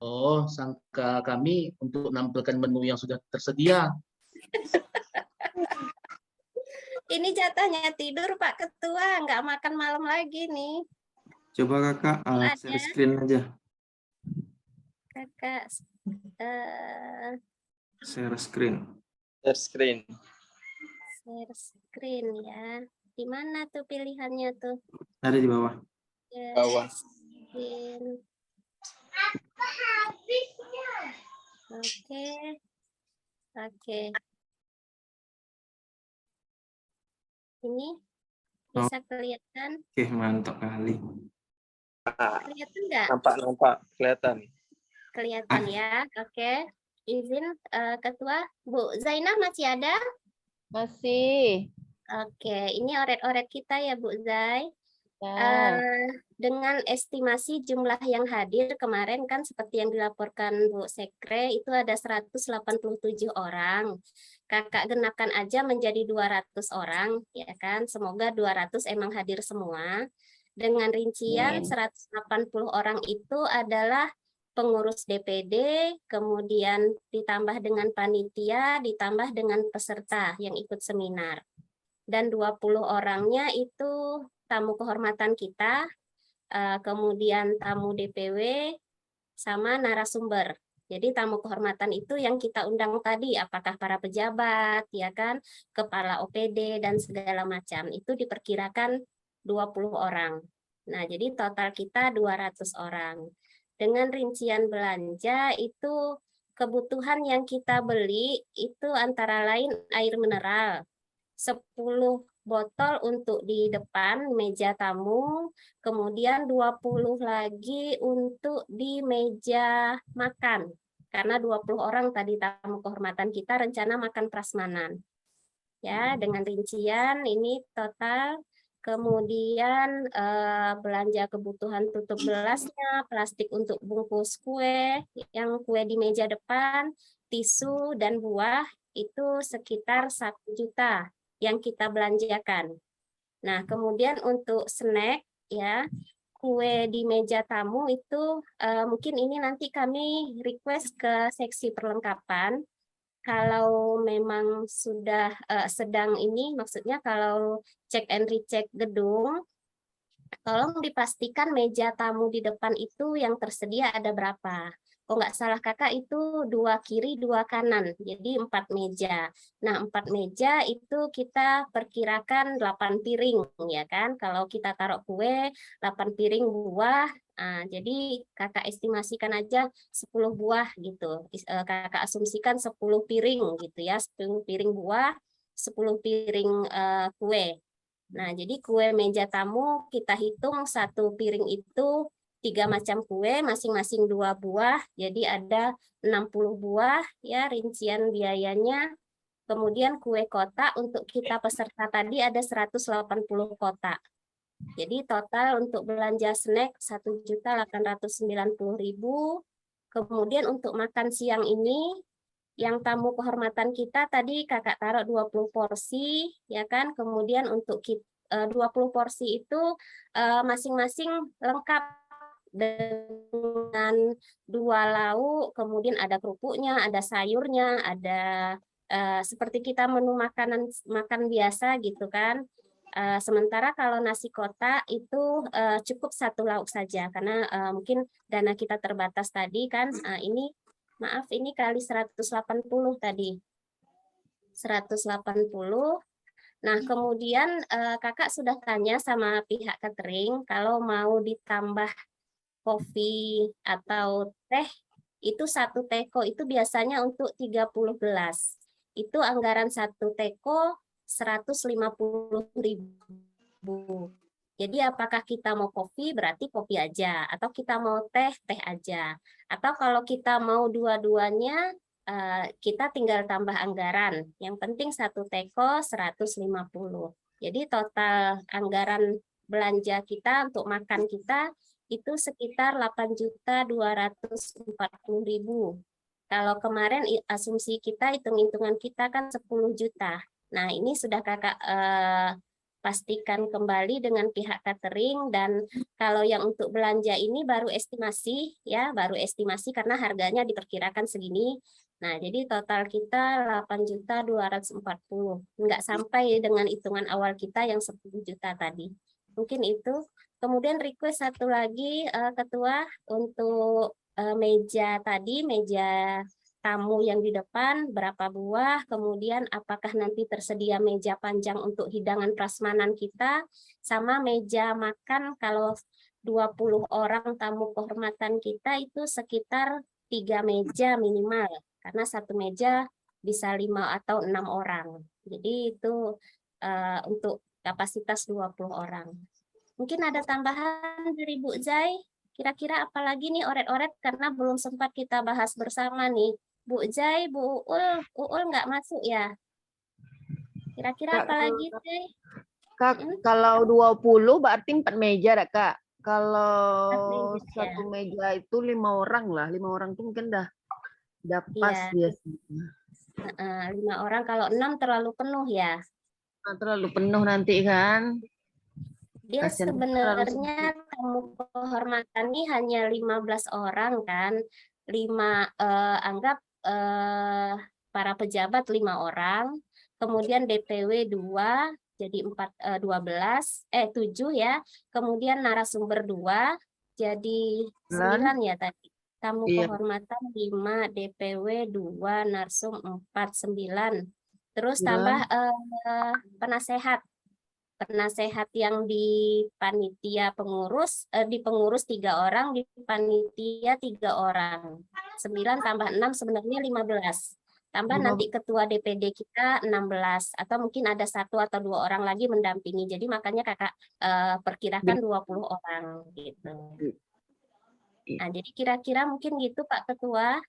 Oh, sangka kami untuk menampilkan menu yang sudah tersedia. Ini jatahnya tidur Pak Ketua, nggak makan malam lagi nih. Coba kakak share screen aja. Kakak Share screen. Share screen. Share screen ya. Di mana tuh pilihannya tuh? Ada di bawah. Bawah. Screen. Oke. Ini bisa kelihatan? Oke, mantap kali. Kelihatan nggak? Nampak, kelihatan. Kelihatan ya, oke. Izin Ketua, Bu Zainah masih ada? Masih. Oke, ini oret-oret kita ya Bu Zai. Dengan estimasi jumlah yang hadir kemarin kan seperti yang dilaporkan Bu Sekre itu ada 187 orang. Kakak genapkan aja menjadi 200 orang ya kan. Semoga 200 emang hadir semua. Dengan rincian 180 orang itu adalah pengurus DPD, kemudian ditambah dengan panitia, ditambah dengan peserta yang ikut seminar. Dan 20 orangnya itu tamu kehormatan kita, kemudian tamu DPW, sama narasumber. Jadi tamu kehormatan itu yang kita undang tadi, apakah para pejabat, ya kan, kepala OPD, dan segala macam. Itu diperkirakan 20 orang. Nah, jadi total kita 200 orang. Dengan rincian belanja itu kebutuhan yang kita beli itu antara lain air mineral, 10 botol untuk di depan meja tamu, kemudian 20 lagi untuk di meja makan. Karena 20 orang tadi tamu kehormatan kita rencana makan prasmanan. Ya, dengan rincian ini total. Kemudian belanja kebutuhan tutup gelasnya, plastik untuk bungkus kue, yang kue di meja depan, tisu dan buah itu sekitar 1 juta yang kita belanjakan. Nah, kemudian untuk snack ya, kue di meja tamu itu mungkin ini nanti kami request ke seksi perlengkapan. Kalau memang sudah sedang ini, maksudnya kalau cek and recheck gedung, tolong dipastikan meja tamu di depan itu yang tersedia ada berapa. Kalau nggak salah kakak itu 2 kiri 2 kanan, jadi 4 meja. Nah 4 meja itu kita perkirakan 8 piring ya kan. Kalau kita taruh kue 8 piring buah, jadi kakak estimasikan aja 10 buah gitu. Kakak asumsikan 10 piring gitu ya, 10 piring buah, 10 piring kue. Nah, jadi kue meja tamu kita hitung 1 piring itu 3 macam kue, masing-masing 2 buah, jadi ada 60 buah ya rincian biayanya. Kemudian kue kotak untuk kita peserta tadi ada 180 kotak. Jadi total untuk belanja snack 1.890.000. Kemudian untuk makan siang ini yang tamu kehormatan kita tadi kakak taruh 20 porsi ya kan. Kemudian untuk 20 porsi itu masing-masing lengkap dengan 2 lauk, kemudian ada kerupuknya, ada sayurnya, ada seperti kita menu makan biasa gitu kan. Sementara kalau nasi kotak itu cukup 1 lauk saja karena mungkin dana kita terbatas tadi kan. Ini maaf ini kali 180 tadi. 180. Nah, kemudian kakak sudah tanya sama pihak catering kalau mau ditambah kopi atau teh itu 1 teko itu biasanya untuk 30 gelas. Itu anggaran 1 teko 150.000. Jadi apakah kita mau kopi berarti kopi aja, atau kita mau teh teh aja, atau kalau kita mau dua-duanya kita tinggal tambah anggaran. Yang penting 1 teko 150. Jadi total anggaran belanja kita untuk makan kita itu sekitar 8.240.000. Kalau kemarin asumsi kita, hitung-hitungan kita kan 10 juta. Nah, ini sudah kakak pastikan kembali dengan pihak catering, dan kalau yang untuk belanja ini baru estimasi ya, baru estimasi karena harganya diperkirakan segini. Nah, jadi total kita 8.240. Nggak sampai dengan hitungan awal kita yang 10 juta tadi. Mungkin itu. Kemudian request satu lagi Ketua untuk meja tadi, meja tamu yang di depan berapa buah, kemudian apakah nanti tersedia meja panjang untuk hidangan prasmanan kita, sama meja makan kalau 20 orang tamu kehormatan kita itu sekitar 3 meja minimal, karena 1 meja bisa 5 atau 6 orang. Jadi itu untuk kapasitas 20 orang. Mungkin ada tambahan dari Bu Zai? Kira-kira apa lagi nih oret-oret karena belum sempat kita bahas bersama nih. Bu Zai, Bu Uul nggak masuk ya? Kira-kira apa lagi Zai? Kak, kalau 20 berarti 4 meja dah Kak. Kalau 1 meja itu 5 orang lah. 5 orang tuh mungkin dah pas biasanya. 5 orang, kalau 6 terlalu penuh ya? Terlalu penuh nanti kan. Dia Kasihan terlalu sebenarnya tamu kehormatan ini hanya 15 orang kan. 5 anggap para pejabat 5 orang, kemudian DPW 2 jadi 7 ya. Kemudian narasumber 2 jadi 9 ya tadi. Tamu Iya. kehormatan 5, DPW 2, narsum 4, 9. Terus 9. tambah penasehat. Penasehat yang di panitia pengurus, di pengurus 3 orang, di panitia 3 orang. 9 tambah 6 sebenarnya 15. Tambah nanti ketua DPD kita 16. Atau mungkin ada 1 atau 2 orang lagi mendampingi. Jadi makanya kakak perkirakan 20 orang gitu. Nah, jadi kira-kira mungkin gitu Pak Ketua.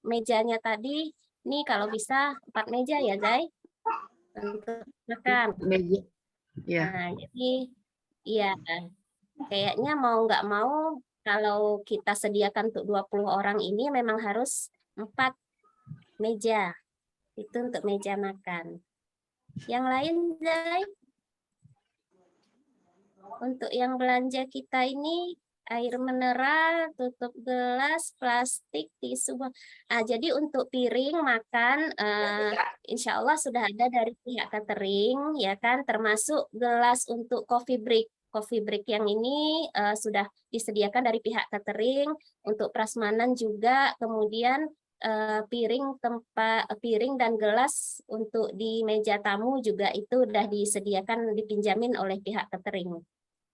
Mejanya tadi, nih kalau bisa 4 meja ya Zai? Untuk makan. Meja. Ya. Nah, jadi iya kayaknya mau nggak mau kalau kita sediakan untuk 20 orang ini memang harus 4 meja. Itu untuk meja makan. Yang lain, Zai? Untuk yang belanja kita ini air mineral, tutup gelas, plastik, tisu. Nah, jadi untuk piring makan, insya Allah sudah ada dari pihak catering, ya kan, termasuk gelas untuk coffee break. Coffee break yang ini sudah disediakan dari pihak catering, untuk prasmanan juga, kemudian piring dan gelas untuk di meja tamu juga itu sudah disediakan, dipinjamin oleh pihak catering.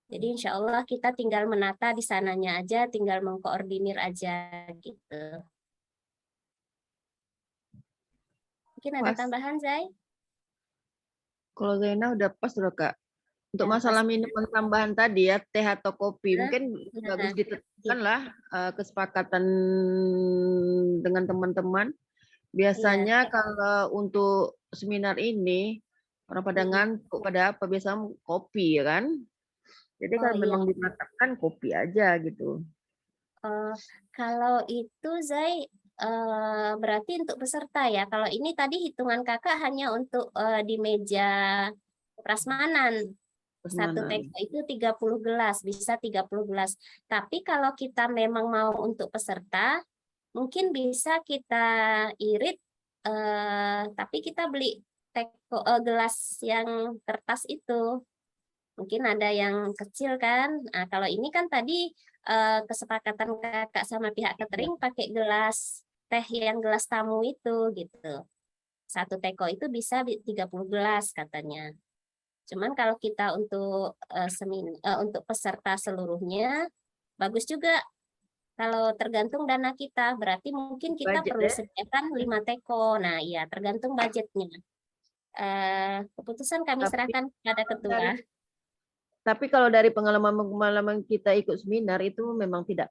Jadi insya Allah kita tinggal menata di sananya aja, tinggal mengkoordinir aja gitu. Mungkin ada tambahan, Zai? Kalau Zaina udah pas loh Kak. Untuk Ya, masalah pasti. minuman tambahan tadi ya, teh atau kopi, mungkin bagus Iya. ditetapkan lah kesepakatan dengan teman-teman. Biasanya kalau untuk seminar ini, orang pada ngantuk, pada apa, biasanya kopi ya kan. Jadi Oh, kalau iya. memang dimakan kopi aja gitu. Kalau itu Zai berarti untuk peserta ya. Kalau ini tadi hitungan kakak hanya untuk di meja prasmanan. Satu teko itu 30 gelas, bisa 30 gelas. Tapi kalau kita memang mau untuk peserta, mungkin bisa kita irit, tapi kita beli teko gelas yang kertas itu. Mungkin ada yang kecil kan. Nah, kalau ini kan tadi kesepakatan kakak sama pihak catering pakai gelas teh yang gelas tamu itu gitu. Satu teko itu bisa 30 gelas katanya. Cuman kalau kita untuk untuk peserta seluruhnya bagus juga. Kalau tergantung dana kita, berarti mungkin kita Budget, perlu ya? sediakan 5 teko. Nah, iya tergantung budgetnya. Keputusan kami serahkan kepada ketua. Tapi kalau dari pengalaman kita ikut seminar itu memang tidak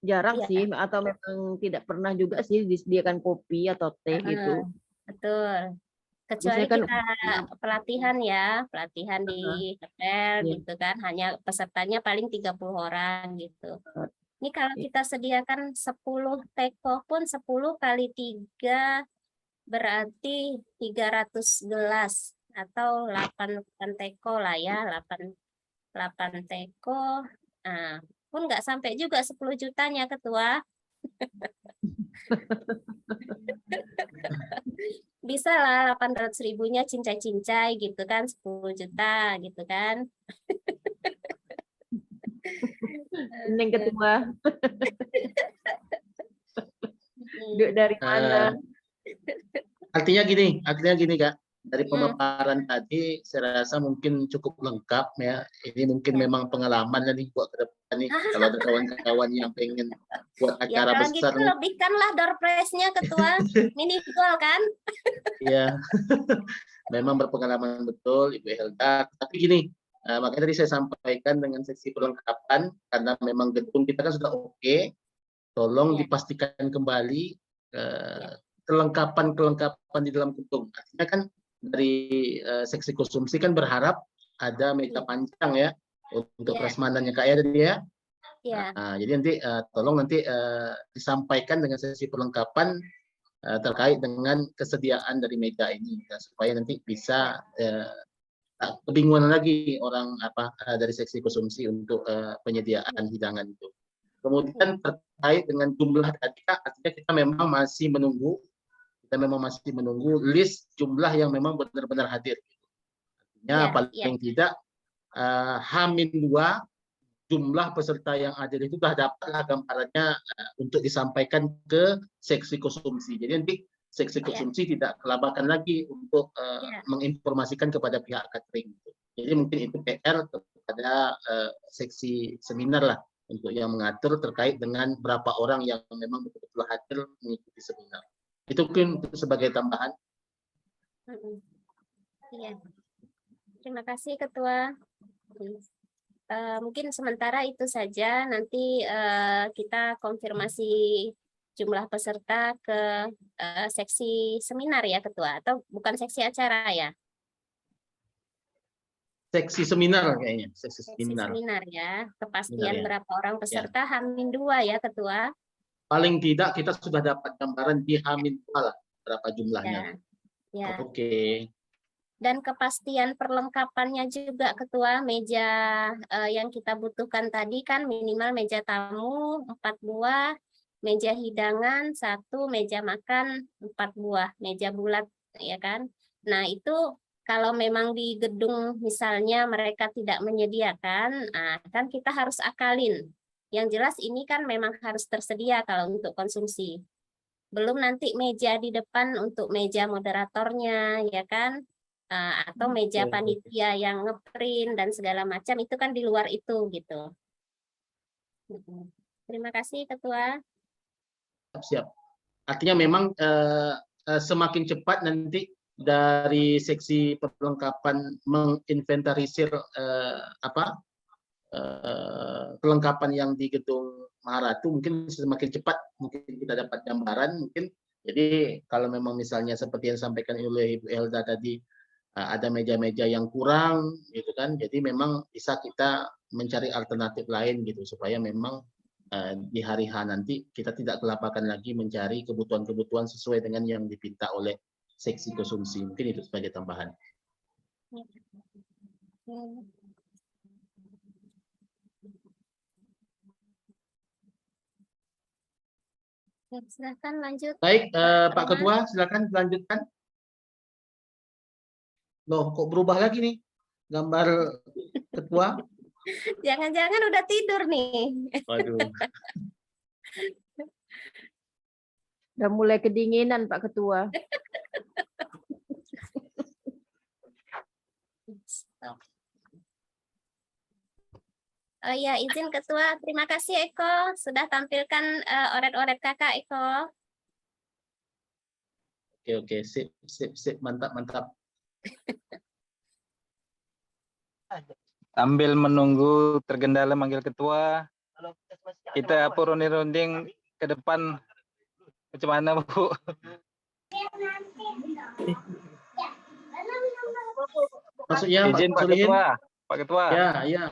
jarang Iya. sih, atau memang tidak pernah juga sih disediakan kopi atau teh gitu. Betul. Kecuali Biasanya kan kita pelatihan ya, pelatihan di hotel Iya. gitu kan, hanya pesertanya paling 30 orang gitu. Ini kalau kita sediakan 10 teko pun 10 kali 3 berarti 300 gelas atau 8 teko lah ya, 8 teko. Nah, pun nggak sampai juga 10 jutanya ketua. Bisa lah 800 ribunya cincai-cincai gitu kan, 10 juta gitu kan. Neng ketua. Duit dari mana? Artinya gini Kak, dari pemaparan tadi saya rasa mungkin cukup lengkap ya. Ini mungkin memang pengalaman nih buat ke depan nih. Kalau ada kawan-kawan yang pengen buat Ya acara kalau besar gitu nih. lebihkanlah door prize-nya ketua. Mini goal kan? Iya, memang berpengalaman betul Ibu Helda. Tapi gini, makanya tadi saya sampaikan dengan seksi perlengkapan, karena memang gedung kita kan sudah oke, tolong dipastikan kembali kelengkapan di dalam gedung. Artinya kan dari seksi konsumsi kan berharap ada meja panjang ya untuk prasmanannya Kak ya tadi ya. Nah, jadi nanti tolong nanti disampaikan dengan sesi perlengkapan terkait dengan kesediaan dari meja ini supaya nanti bisa kebingungan lagi orang dari seksi konsumsi untuk penyediaan hidangan itu. Kemudian terkait dengan jumlah tadi, artinya kita memang masih menunggu list jumlah yang memang benar-benar hadir. Artinya paling tidak H-2 jumlah peserta yang hadir itu sudah dapatlah gambarannya untuk disampaikan ke seksi konsumsi. Jadi nanti seksi konsumsi tidak kelabakan lagi untuk menginformasikan kepada pihak catering. Jadi mungkin itu PR kepada seksi seminar lah untuk yang mengatur terkait dengan berapa orang yang memang betul-betul hadir mengikuti seminar. Itu mungkin sebagai tambahan. Iya. Terima kasih Ketua. Mungkin sementara itu saja. Nanti kita konfirmasi jumlah peserta ke seksi seminar ya Ketua, atau bukan seksi acara ya? Seksi seminar kayaknya, seksi Seminar ya, kepastian ya. berapa orang peserta H-2 ya Ketua. Paling tidak kita sudah dapat gambaran di H-2 lah berapa jumlahnya. Ya. Oke. Dan kepastian perlengkapannya juga Ketua, meja yang kita butuhkan tadi kan minimal meja tamu 4 buah, meja hidangan 1, meja makan 4 buah, meja bulat ya kan. Nah itu kalau memang di gedung misalnya mereka tidak menyediakan, kan kita harus akalin. Yang jelas ini kan memang harus tersedia kalau untuk konsumsi. Belum nanti meja di depan untuk meja moderatornya, ya kan? Atau meja panitia yang ngeprint dan segala macam, itu kan di luar itu gitu. Terima kasih Ketua. Siap. Artinya memang semakin cepat nanti dari seksi perlengkapan menginventarisir kelengkapan yang di gedung Maharatu, mungkin semakin cepat mungkin kita dapat gambaran mungkin. Jadi kalau memang misalnya seperti yang disampaikan oleh Ibu Elda tadi, ada meja-meja yang kurang gitu kan, jadi memang bisa kita mencari alternatif lain gitu supaya memang di hari H nanti kita tidak kelabakan lagi mencari kebutuhan-kebutuhan sesuai dengan yang dipinta oleh seksi konsumsi. Mungkin itu sebagai tambahan. Silakan lanjut. Baik, Pak Ketua, silakan lanjutkan. Loh, kok berubah lagi nih gambar Ketua? Jangan-jangan udah tidur nih. Waduh. Udah mulai kedinginan Pak Ketua. Oh ya, izin Ketua. Terima kasih Eko sudah tampilkan oret-oret Kakak Eko. Oke, sip, mantap. Sambil menunggu tergendala manggil ketua, kita runding ke depan macam mana Bu? Maksudnya izin Pak Ketua. Ya.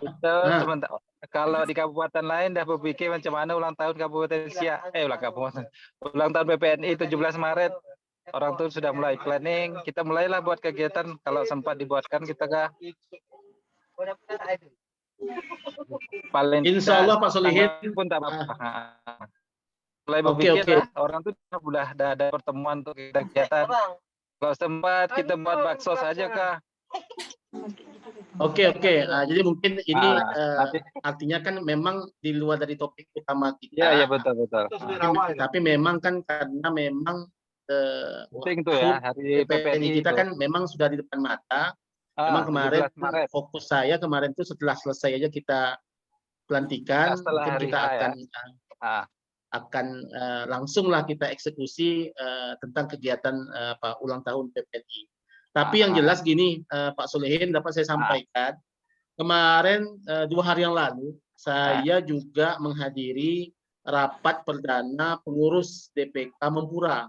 Sementara kalau di kabupaten lain dah berpikir macam mana ulang tahun Kabupaten Siak, ulang tahun PPNI 17 Maret. Orang tuh sudah mulai planning, kita mulailah buat kegiatan kalau sempat dibuatkan kita kah. Paling Insya Allah Pak Solihin pun tak apa-apa. Mulai berpikir lah, orang tuh sudah ada pertemuan untuk kegiatan. Kalau sempat kita buat bakso saja kah. Oke. Jadi mungkin ini artinya kan memang di luar dari topik utama kita. Iya betul. Tapi memang kan karena memang penting tuh ya, hari PPNI kita kan memang sudah di depan mata. Memang kemarin fokus saya kemarin itu setelah selesai aja kita pelantikan, mungkin kita akan langsung lah kita eksekusi tentang kegiatan ulang tahun PPNI. Tapi yang jelas gini, Pak Solihin, dapat saya sampaikan, kemarin 2 hari yang lalu saya juga menghadiri rapat perdana pengurus DPK Mempura.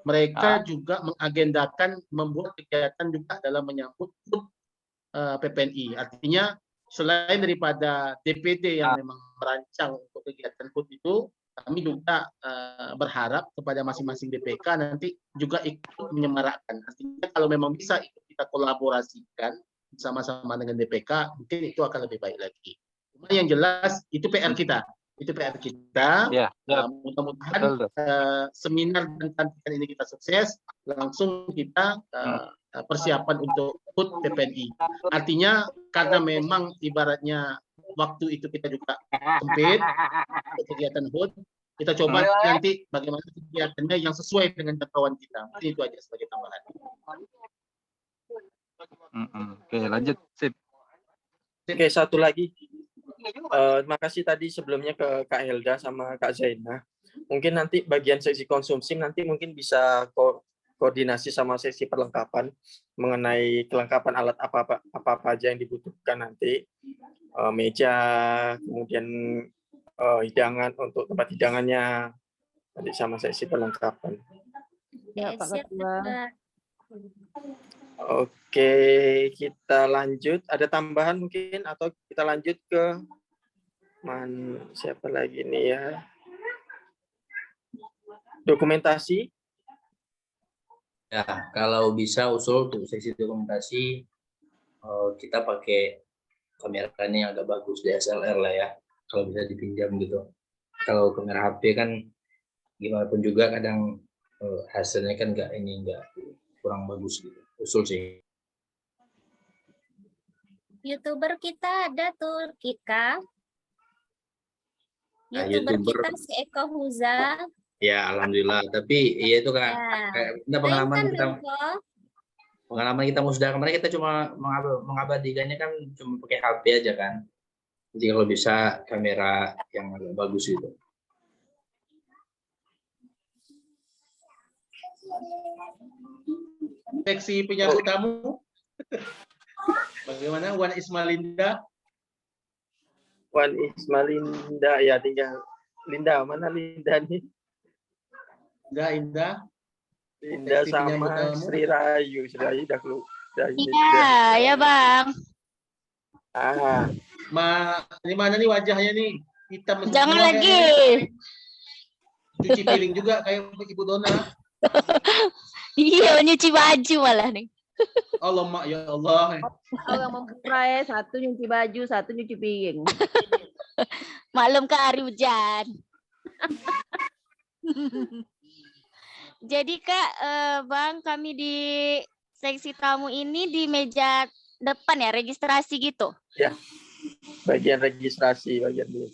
Mereka juga mengagendakan membuat kegiatan juga dalam menyambut PPNI. Artinya selain daripada DPD yang memang merancang untuk kegiatan HUT itu, kami juga berharap kepada masing-masing DPK nanti juga ikut menyemarakkan. Artinya kalau memang bisa ikut kita kolaborasikan sama-sama dengan DPK, mungkin itu akan lebih baik lagi. Cuma yang jelas itu PR kita. Itu PR kita. Ya, ya. Mudah-mudahan seminar dan pelantikan ini kita sukses, langsung kita persiapan untuk HUT TPNI. Artinya karena memang ibaratnya waktu itu kita juga sempit untuk kegiatan HUT, kita coba nanti bagaimana kegiatannya yang sesuai dengan jangkauan kita. Mungkin itu aja sebagai tambahan. Oke, lanjut. Sip. Oke, satu lagi. Terima kasih tadi sebelumnya ke Kak Helda sama Kak Zainah. Mungkin nanti bagian seksi konsumsi nanti mungkin bisa koordinasi sama seksi perlengkapan mengenai kelengkapan alat apa aja yang dibutuhkan nanti. Meja, kemudian hidangan untuk tempat hidangannya nanti sama seksi perlengkapan. Ya, Pak Ketua. Oke, kita lanjut. Ada tambahan mungkin atau kita lanjut ke siapa lagi nih ya? Dokumentasi. Ya, kalau bisa usul untuk sesi dokumentasi kita pakai kameranya yang agak bagus, DSLR lah ya. Kalau bisa dipinjam gitu. Kalau kamera HP kan gimana pun juga kadang hasilnya kan nggak kurang bagus gitu. Usul sih. YouTuber kita ada tuh Kika. Nah, YouTuber YouTuber. kita si Eko Huza. Ya, alhamdulillah. Tapi ya itu kan pengalaman kita musda kemarin kita cuma mengabadikannya kan cuma pakai HP aja kan. Jadi kalau bisa kamera yang agak bagus itu. Seksi penyambut tamu. Bagaimana Wan Ismalinda? Wan Ismalinda ya, tinggal Linda, mana Linda nih? Enggak, Indah. Linda sama Sri Rayu udah keluar. Iya, ya Bang. Ini mana nih wajahnya nih? Hitam. Jangan lagi. Cuci piring juga kayak Ibu Dona. Iya, nyuci baju malah nih. Allah, Mak, ya Allah. Orang mempelai, satu nyuci baju, satu nyuci piring. Maklum ke hari hujan. Jadi Kak, Bang, kami di seksi tamu ini di meja depan ya, registrasi gitu? Ya, bagian registrasi, bagian ini.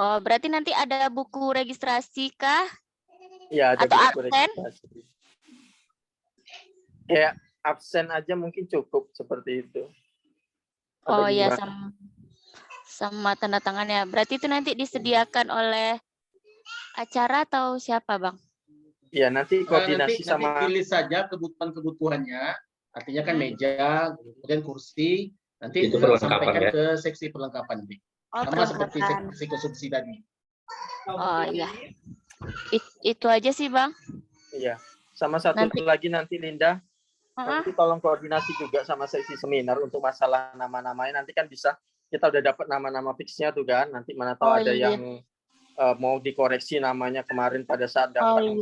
Oh, berarti nanti ada buku registrasi kah? Ya, ada atau buku absen? registrasi. Kayak absen aja mungkin cukup seperti itu. Oh ya, sama tanda tangannya. Berarti itu nanti disediakan oleh acara atau siapa, Bang? Ya, nanti koordinasi nanti sama pilih saja kebutuhan-kebutuhannya. Artinya kan meja, kemudian kursi. Nanti Itu perlengkapan, sampaikan ya? ke seksi perlengkapan. Oh, sama seperti perlengkapan. seksi konsumsi tadi. Oh iya. Itu aja sih, Bang. Iya. Sama satu lagi nanti Linda. Nanti tolong koordinasi juga sama seksi seminar untuk masalah nama-namanya. Nanti kan bisa kita udah dapat nama-nama fixnya tuh kan. Nanti mana tahu ada yang mau dikoreksi namanya kemarin pada saat dapat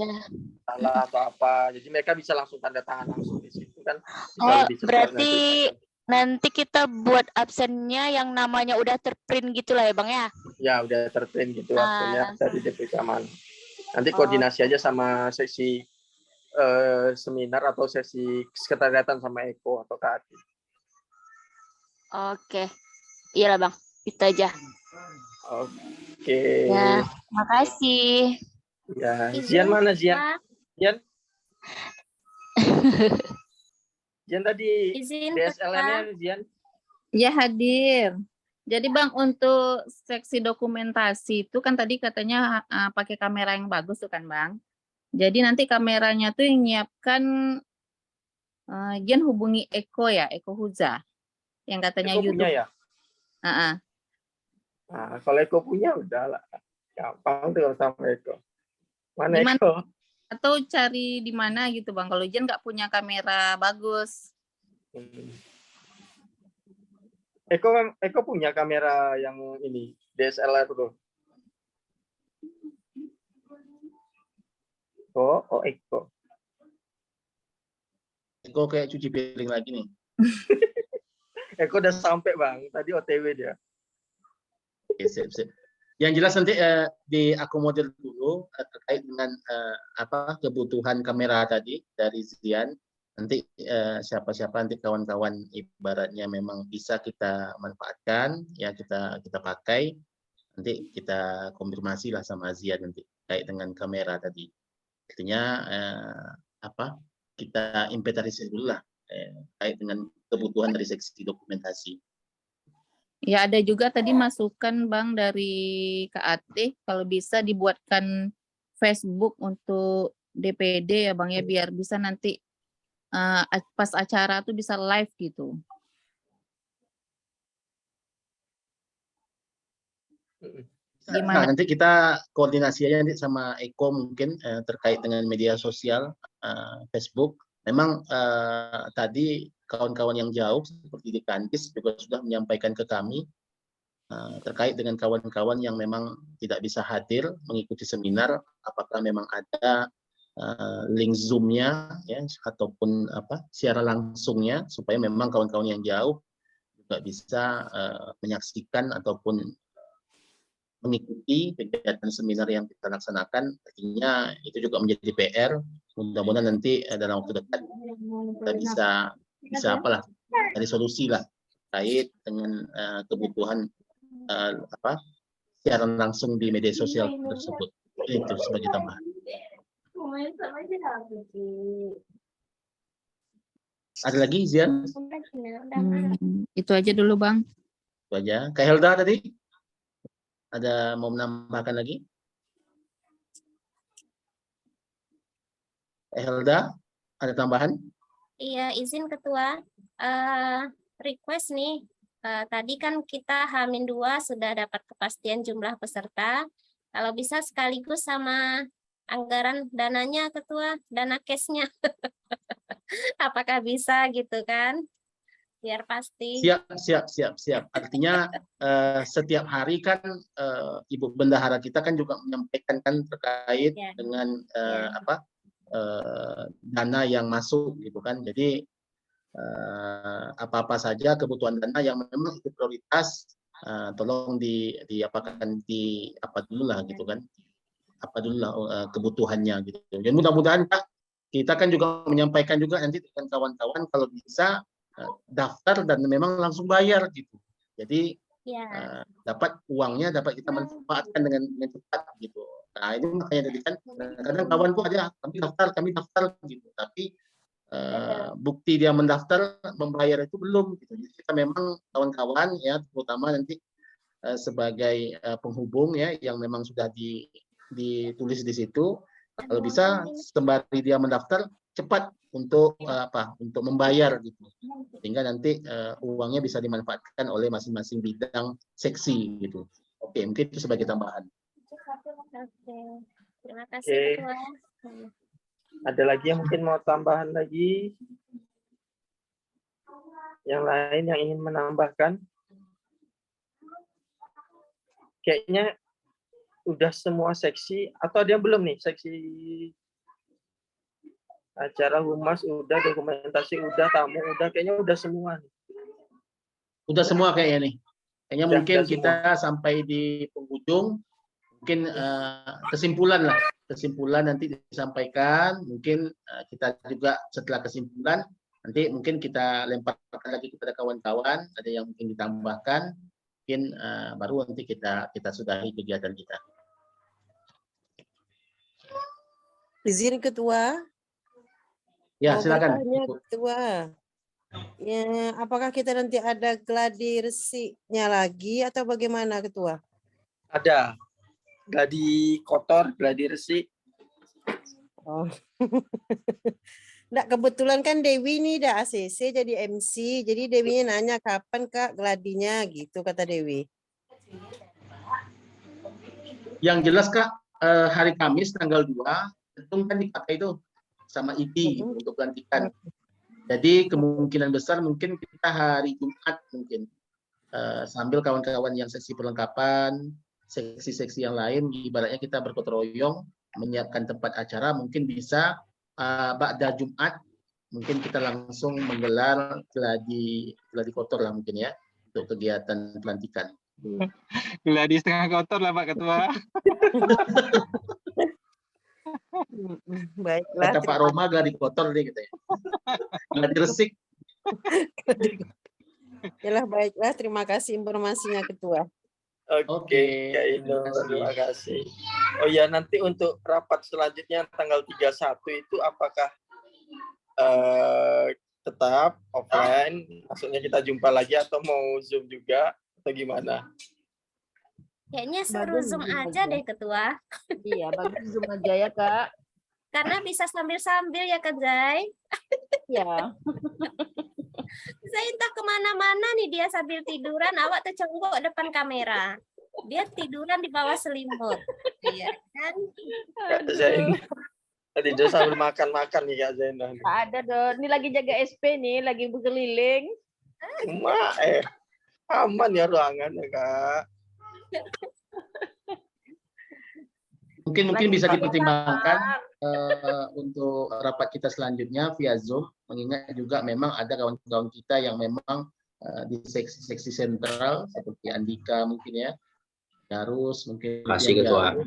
salah atau apa. Jadi mereka bisa langsung tanda tangan langsung di situ kan. Bisa lebih cepat berarti nanti kita buat absennya yang namanya udah terprint gitu lah ya, Bang ya? Ya, udah terprint gitu absennya dari DPK Man. Nanti koordinasi aja sama seksi seminar atau sesi sekretariatan sama Eko atau Kak Ati. Oke. Iyalah, Bang. Itu aja. Oke. Ya, makasih. Ya, Zian mana Zian? Zian? Zian tadi DSLM-nya Zian? Ya, hadir. Jadi Bang, untuk seksi dokumentasi itu kan tadi katanya pakai kamera yang bagus tuh kan Bang. Jadi nanti kameranya tuh yang nyiapkan Gian hubungi Eko ya, Eko Huza. Yang katanya Eko YouTube. punya ya? Nah, kalau Eko punya udah lah. Gampang tuh sama Eko. Mana dimana? Eko? Atau cari di mana gitu Bang, kalau Gian nggak punya kamera bagus. Eko punya kamera yang ini, DSLR tuh. Eko. Eko kayak cuci piring lagi nih. Eko udah sampai Bang, tadi OTW dia. Oke, sip. Yang jelas nanti diakomodir dulu terkait dengan kebutuhan kamera tadi dari Zian. Nanti siapa-siapa nanti kawan-kawan ibaratnya memang bisa kita manfaatkan, ya kita pakai. Nanti kita konfirmasi lah sama Zian nanti terkait dengan kamera tadi. Artinya kita inventarisir dulu lah terkait dengan kebutuhan dari seksi dokumentasi. Ya, ada juga tadi masukan Bang dari KAT, kalau bisa dibuatkan Facebook untuk DPD ya Bang ya, biar bisa nanti pas acara tuh bisa live gitu. Nah, nanti kita koordinasi aja nanti sama Eko mungkin terkait dengan media sosial Facebook. Memang tadi kawan-kawan yang jauh seperti di Kantis juga sudah menyampaikan ke kami terkait dengan kawan-kawan yang memang tidak bisa hadir mengikuti seminar, apakah memang ada link Zoom-nya ya ataupun siaran langsungnya supaya memang kawan-kawan yang jauh juga bisa menyaksikan ataupun mengikuti kegiatan seminar yang kita laksanakan. Artinya itu juga menjadi PR. Mudah-mudahan nanti dalam waktu dekat kita bisa apalah dari solusi lah terkait dengan kebutuhan siaran langsung di media sosial tersebut. Itu sebagai tambahan. Ada lagi Zian? Itu aja dulu Bang. Itu aja. Kak Helda tadi ada mau menambahkan lagi? Kak Helda ada tambahan? Iya, izin Ketua. Request nih. Tadi kan kita H-2 sudah dapat kepastian jumlah peserta. Kalau bisa sekaligus sama anggaran dananya Ketua, dana cashnya. Apakah bisa gitu kan? Biar pasti. Siap. Artinya setiap hari kan Ibu Bendahara kita kan juga menyampaikan kan terkait dengan dana yang masuk gitu kan. Jadi apa-apa saja kebutuhan dana yang memang itu prioritas, tolong apa dulu lah gitu kan, apa dulu lah kebutuhannya gitu. Dan mudah-mudahan Pak, kita kan juga menyampaikan juga nanti dengan kawan-kawan kalau bisa daftar dan memang langsung bayar gitu. Jadi dapat uangnya dapat kita manfaatkan dengan cepat gitu. Nah ini makanya tadi kan kadang kawan tuh ada kami daftar gitu, tapi bukti dia mendaftar membayar itu belum gitu. Jadi kita memang kawan-kawan ya terutama nanti sebagai penghubung ya yang memang sudah ditulis di situ, kalau bisa sembari dia mendaftar cepat untuk untuk membayar gitu, sehingga nanti uangnya bisa dimanfaatkan oleh masing-masing bidang seksi gitu. Oke, mungkin itu sebagai tambahan. Oke, terima kasih Ketua. Ada lagi yang mungkin mau tambahan lagi? Yang lain yang ingin menambahkan? Kayaknya udah semua seksi, atau ada yang belum nih? Seksi acara humas udah, dokumentasi udah, tamu udah, kayaknya udah semua. Udah semua kayaknya nih. Kayaknya mungkin kita sampai di penghujung, mungkin kesimpulan nanti disampaikan, mungkin kita juga setelah kesimpulan nanti mungkin kita lemparkan lagi kepada kawan-kawan, ada yang mungkin ditambahkan, mungkin baru nanti kita sudahi kegiatan kita. Izin Ketua. Ya, silakan. Ketua. Ya, apakah kita nanti ada gladi resik-nya lagi atau bagaimana Ketua? Ada. Gladi kotor, gladi resik. Oh. Nggak, kebetulan kan Dewi nih udah ACC jadi MC, jadi Dewinya nanya kapan Kak gladinya gitu kata Dewi. Yang jelas Kak, hari Kamis tanggal 2 itu kan dipakai itu sama IPI untuk pelantikan. Jadi kemungkinan besar mungkin kita hari Jumat mungkin sambil kawan-kawan yang seksi perlengkapan, seksi-seksi yang lain, ibaratnya kita bergotong royong menyiapkan tempat acara, mungkin bisa pada Jumat mungkin kita langsung menggelar gladi kotor lah mungkin ya untuk kegiatan pelantikan. Gladi setengah kotor lah Pak Ketua. Baiklah. Kata Pak Roma gladi kotor nih gitu ya. Gladi resik. Yalah, baiklah, terima kasih informasinya Ketua. Oke, Kak Indo, terima kasih. Oh ya, nanti untuk rapat selanjutnya tanggal 31 itu apakah tetap offline? Maksudnya kita jumpa lagi atau mau Zoom juga atau gimana? Kayaknya suruh Zoom aja deh Ketua. Iya, bagus Zoom aja ya Kak. Karena bisa sambil-sambil ya Kak Zai. Ya. Saya entah kemana-mana nih dia sambil tiduran, awak tercenggok depan kamera. Dia tiduran di bawah selimut. Iya kan? Kak Zain. Tidur sambil makan-makan nih Kak Zain. Ada dong. Ini lagi jaga SP nih, lagi berkeliling. Aman ya ruangannya Kak. Mungkin bisa dipertimbangkan untuk rapat kita selanjutnya via Zoom, mengingat juga memang ada kawan-kawan kita yang memang di seksi sentral seperti Andika mungkin ya, Darus mungkin. Kasih Ketua.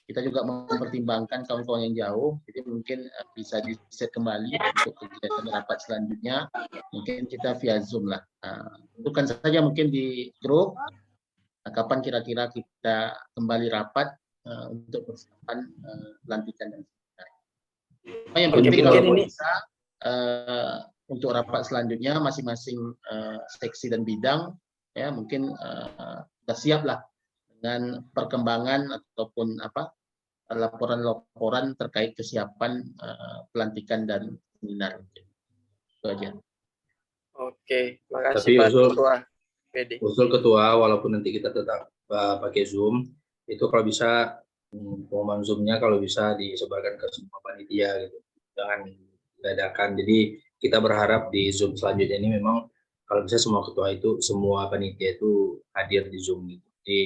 Kita juga mempertimbangkan kawan-kawan yang jauh, jadi mungkin bisa di-set kembali untuk kegiatan rapat selanjutnya. Mungkin kita via Zoom lah. Tentukan saja mungkin di grup kapan kira-kira kita kembali rapat untuk persiapan pelantikan dan yang penting kalau bisa untuk rapat selanjutnya masing-masing seksi dan bidang ya mungkin sudah siap lah dengan perkembangan ataupun laporan-laporan terkait kesiapan pelantikan dan seminar. Itu aja. Oke, makasih Pak Ketua. Usul Ketua, walaupun nanti kita tetap pakai Zoom, itu kalau bisa pengumuman Zoom-nya kalau bisa disebarkan ke semua panitia gitu. Jangan dadakan. Jadi kita berharap di Zoom selanjutnya ini memang kalau bisa semua panitia itu hadir di Zoom gitu. Jadi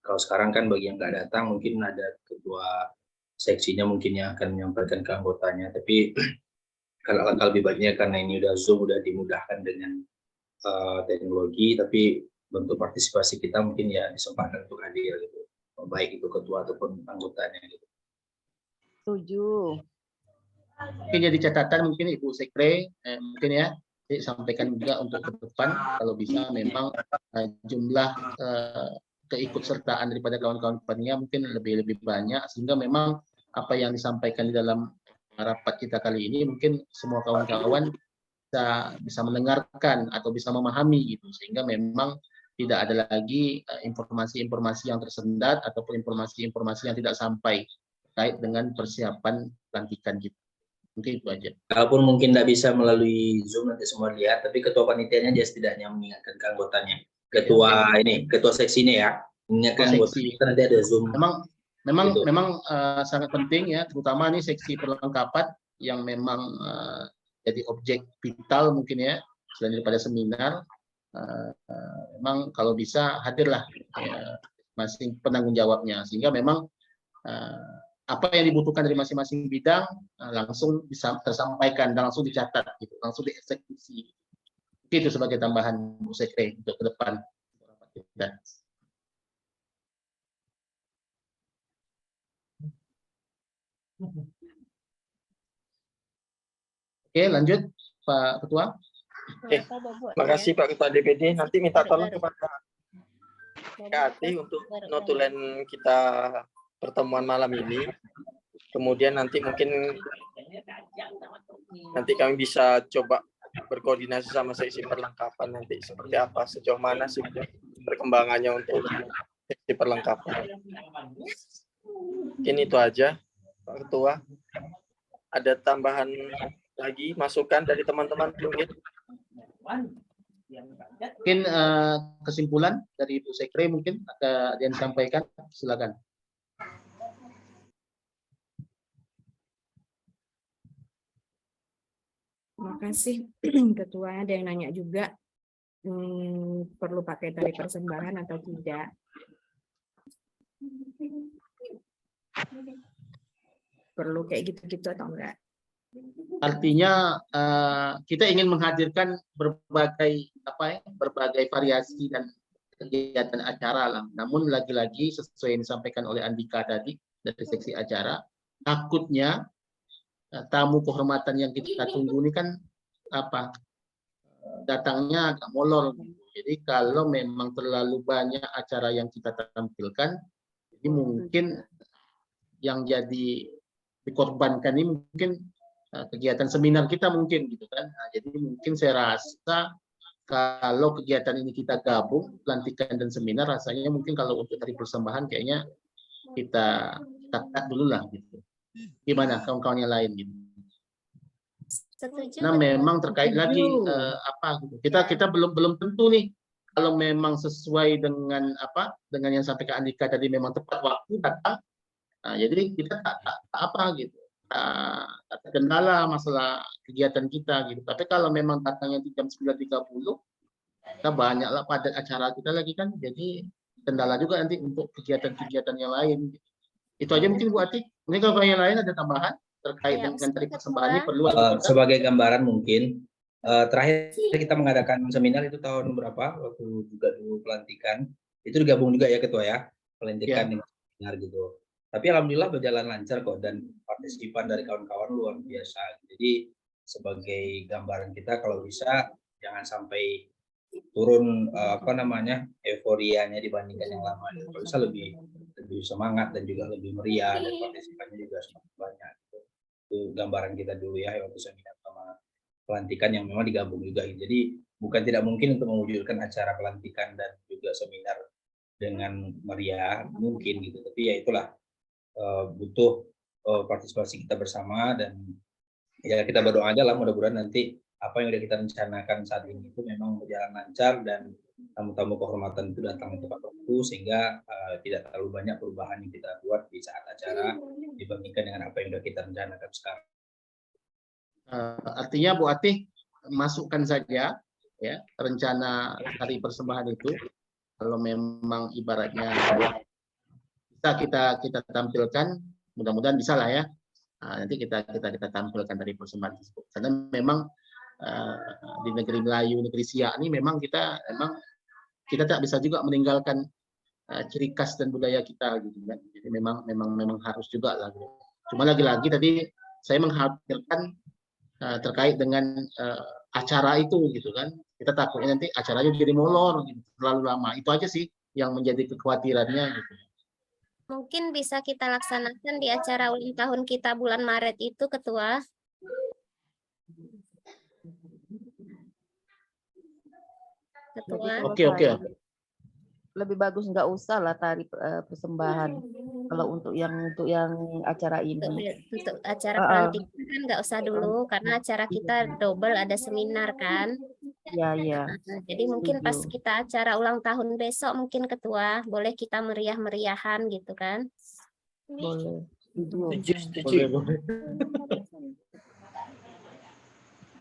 kalau sekarang kan bagi yang nggak datang mungkin ada ketua seksinya mungkin yang akan menyampaikan ke anggotanya. Tapi kalau lebih baiknya karena ini udah Zoom udah dimudahkan dengan teknologi, tapi bentuk partisipasi kita mungkin ya disempatkan untuk hadir gitu. Baik itu ketua ataupun anggotanya gitu. Setuju. Mungkin jadi catatan mungkin Ibu Sekre mungkin ya sampaikan juga untuk ke depan kalau bisa memang jumlah keikutsertaan daripada kawan-kawan panitia mungkin lebih banyak sehingga memang apa yang disampaikan di dalam rapat kita kali ini mungkin semua kawan-kawan bisa mendengarkan atau bisa memahami gitu sehingga memang tidak ada lagi informasi-informasi yang tersendat ataupun informasi-informasi yang tidak sampai terkait dengan persiapan pelantikan kita. Mungkin itu aja. Kalaupun mungkin tidak bisa melalui Zoom nanti semua lihat, tapi ketua panitianya dia setidaknya mengingatkan ke anggotanya. Ketua seksi ini ya, mengingatkan anggotanya nanti ada Zoom. Memang sangat penting ya, terutama ini seksi perlengkapan yang memang jadi objek vital mungkin ya, selain daripada seminar. Memang kalau bisa hadirlah masing penanggung jawabnya sehingga memang apa yang dibutuhkan dari masing-masing bidang langsung bisa tersampaikan dan langsung dicatat gitu, langsung dieksekusi. Itu sebagai tambahan Bu Sekre untuk ke depan. Oke, lanjut Pak Ketua. Terima kasih Pak Ketua DPD. Nanti minta tolong kepada Kak Ati untuk notulen kita pertemuan malam ini. Kemudian nanti mungkin kami bisa coba berkoordinasi sama seksi perlengkapan nanti seperti apa, sejauh mana sih perkembangannya untuk seksi perlengkapan. Mungkin itu aja Pak Ketua. Ada tambahan lagi masukan dari teman-teman mungkin? Mungkin kesimpulan dari Bu Sekre mungkin ada yang disampaikan, silakan. Terima kasih Ketua. Ada yang nanya juga perlu pakai tali persembahan atau tidak. Perlu kayak gitu-gitu atau enggak? Artinya kita ingin menghadirkan berbagai berbagai variasi dan kegiatan acara lah. Namun lagi-lagi sesuai yang disampaikan oleh Andika tadi dari seksi acara, takutnya tamu kehormatan yang kita tunggu ini kan datangnya agak molor. Jadi kalau memang terlalu banyak acara yang kita tampilkan, jadi mungkin yang jadi dikorbankan ini mungkin kegiatan seminar kita mungkin gitu kan. Nah, jadi mungkin saya rasa kalau kegiatan ini kita gabung pelantikan dan seminar, rasanya mungkin kalau untuk dari persembahan kayaknya kita cut dulu lah gitu. Gimana kawan-kawan yang lain gitu? Nah memang terkait lagi gitu. Kita belum tentu nih kalau memang sesuai dengan dengan yang sampai ke Andika tadi memang tepat waktu datang. Nah, jadi kita tak gitu. Kendala masalah kegiatan kita gitu. Tapi kalau memang datangnya di jam 9.30, kita banyaklah padat acara kita lagi kan. Jadi kendala juga nanti untuk kegiatan-kegiatan yang lain. Itu aja mungkin Bu Ati. Ini kalau yang lain ada tambahan terkait dengan tadi persembahannya perlu sebagai gambaran mungkin terakhir kita mengadakan seminar itu tahun berapa waktu juga dulu pelantikan itu digabung juga ya Ketua ya pelantikan dengan seminar gitu. Tapi alhamdulillah berjalan lancar kok dan partisipan dari kawan-kawan luar biasa. Jadi sebagai gambaran kita kalau bisa jangan sampai turun euforianya dibandingkan yang lama. Kalau bisa lebih semangat dan juga lebih meriah dan partisipannya juga semakin banyak. Itu gambaran kita dulu ya waktu seminar sama pelantikan yang memang digabung juga. Jadi bukan tidak mungkin untuk mewujudkan acara pelantikan dan juga seminar dengan meriah mungkin gitu. Tapi ya itulah butuh partisipasi kita bersama dan ya kita berdoa aja lah mudah-mudahan nanti apa yang udah kita rencanakan saat ini itu memang berjalan lancar dan tamu-tamu kehormatan itu datang tepat waktu sehingga tidak terlalu banyak perubahan yang kita buat di saat acara dibandingkan dengan apa yang udah kita rencanakan sekarang. Artinya Bu Atih masukkan saja ya rencana hari persembahan itu kalau memang ibaratnya kita tampilkan, mudah-mudahan bisa lah ya. Nah, nanti kita tampilkan dari persembahan tersebut. Karena memang di negeri Melayu, negeri Siak ini memang kita tak bisa juga meninggalkan ciri khas dan budaya kita gitu kan. Jadi memang harus juga lah. Gitu. Cuma lagi-lagi tadi saya mengkhawatirkan terkait dengan acara itu gitu kan. Kita takutnya nanti acaranya jadi molor gitu, terlalu lama. Itu aja sih yang menjadi kekhawatirannya gitu. Mungkin bisa kita laksanakan di acara ulang tahun kita bulan Maret itu, Ketua. Oke. Lebih bagus nggak usah lah tari persembahan kalau untuk yang acara ini. Untuk acara pelantikan kan nggak usah dulu karena acara kita double ada seminar kan. Iya. Jadi mungkin pas kita acara ulang tahun besok mungkin Ketua boleh kita meriah-meriahan gitu kan? Boleh. Boleh.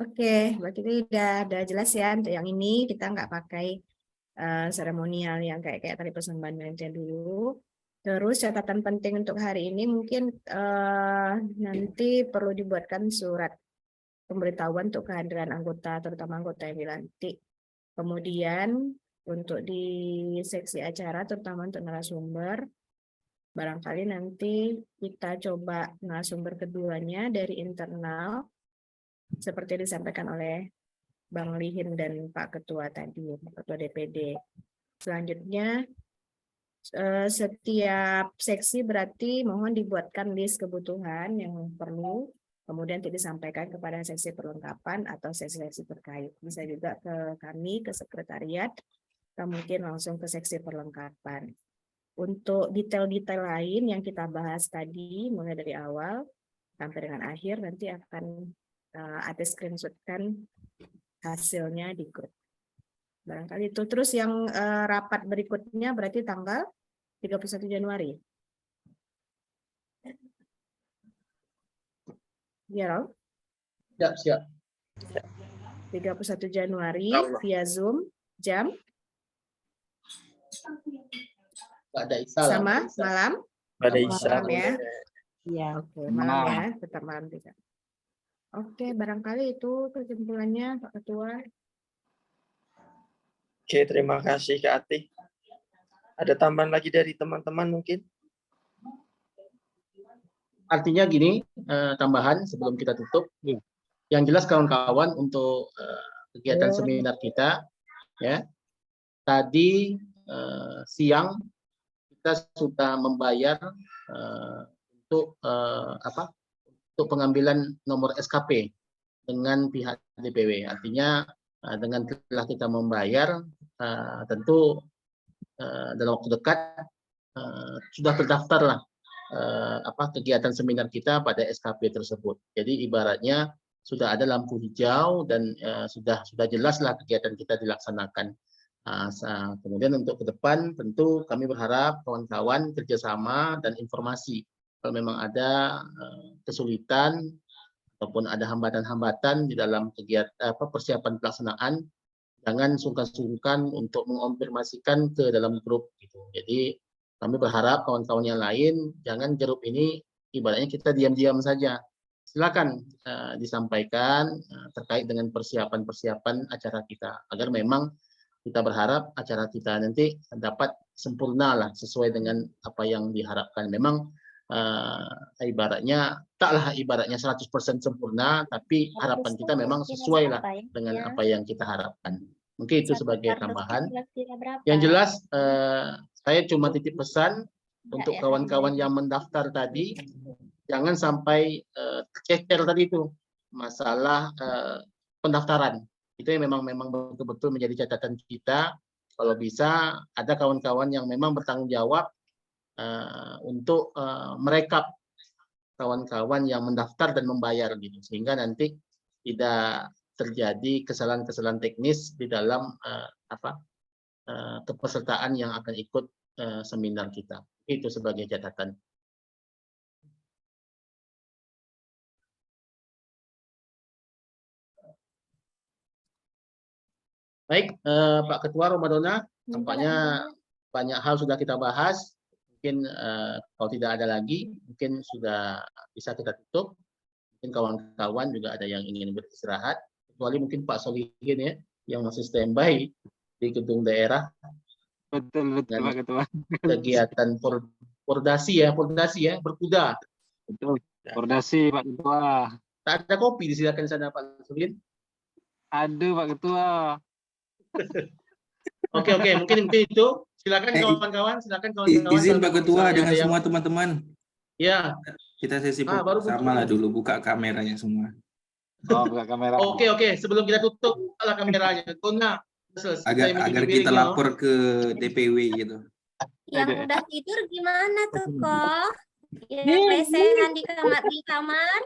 Oke, berarti udah jelas ya untuk yang ini kita nggak pakai seremonial yang kayak tadi persembahan dulu. Terus catatan penting untuk hari ini mungkin nanti perlu dibuatkan surat pemberitahuan untuk kehadiran anggota, terutama anggota yang dilantik. Kemudian untuk di seksi acara, terutama untuk narasumber, barangkali nanti kita coba narasumber keduanya dari internal, seperti disampaikan oleh Bang Lihin dan Pak Ketua tadi, Pak Ketua DPD. Selanjutnya, setiap seksi berarti mohon dibuatkan list kebutuhan yang perlu, kemudian disampaikan kepada seksi perlengkapan atau seksi-seksi terkait. Bisa juga ke kami, ke sekretariat, atau mungkin langsung ke seksi perlengkapan. Untuk detail-detail lain yang kita bahas tadi, mulai dari awal sampai dengan akhir, nanti akan ada screenshot-kan hasilnya di grup. Barangkali itu. Terus yang rapat berikutnya berarti tanggal 31 Januari. Ya, Raul? Siap. 31 Januari via Zoom jam sama malam. Pada Isya malam ya. Iya. Oke, malam ya, tetap malam juga. Oke, barangkali itu kesimpulannya Pak Ketua. Oke, terima kasih Kak Ati. Ada tambahan lagi dari teman-teman mungkin? Artinya gini, tambahan sebelum kita tutup. Yang jelas kawan-kawan untuk kegiatan seminar kita, ya tadi siang kita sudah membayar untuk untuk pengambilan nomor SKP dengan pihak DPW. Artinya dengan telah kita membayar, tentu dalam waktu dekat sudah terdaftar lah kegiatan seminar kita pada SKP tersebut. Jadi ibaratnya sudah ada lampu hijau dan sudah jelas lah kegiatan kita dilaksanakan. Kemudian untuk ke depan tentu kami berharap kawan-kawan kerjasama dan informasi. Kalau memang ada kesulitan ataupun ada hambatan-hambatan di dalam kegiatan persiapan pelaksanaan, jangan sungkan-sungkan untuk mengonfirmasikan ke dalam grup gitu. Jadi kami berharap kawan-kawan yang lain jangan jeruk ini ibaratnya kita diam-diam saja. Silakan disampaikan terkait dengan persiapan-persiapan acara kita agar memang kita berharap acara kita nanti dapat sempurna lah sesuai dengan apa yang diharapkan. Memang ibaratnya 100% sempurna, tapi harapan kita memang sesuai lah dengan apa yang kita harapkan. Mungkin itu sebagai tambahan. Yang jelas saya cuma titip pesan untuk kawan-kawan yang mendaftar tadi, jangan sampai cecer tadi itu masalah pendaftaran. Itu yang memang betul-betul menjadi catatan kita. Kalau bisa ada kawan-kawan yang memang bertanggung jawab untuk merekap kawan-kawan yang mendaftar dan membayar gitu, sehingga nanti tidak terjadi kesalahan-kesalahan teknis di dalam kepesertaan yang akan ikut seminar kita. Itu sebagai catatan. Baik, Pak Ketua Romadona, tampaknya banyak hal sudah kita bahas. Mungkin kalau tidak ada lagi, mungkin sudah bisa kita tutup. Mungkin kawan-kawan juga ada yang ingin beristirahat, kecuali mungkin Pak Solihin ya, yang masih standby di gedung daerah. Betul Pak Ketua. Kegiatan pordasi ya, berkuda. Betul, pordasi Pak Ketua. Tak ada kopi disilakan di sana Pak Solihin. Aduh Pak Ketua. Oke, mungkin itu. Silakan kawan-kawan, Izin Pak Ketua dengan semua teman-teman. Ya. Kita sesi sama lah dulu, buka kameranya semua. Oh, buka kamera. Oke. Sebelum kita tutup, buka kameranya. Agar kita lapor ke DPW gitu. Yang udah tidur gimana tuh kok? Yang lesehan di kamar.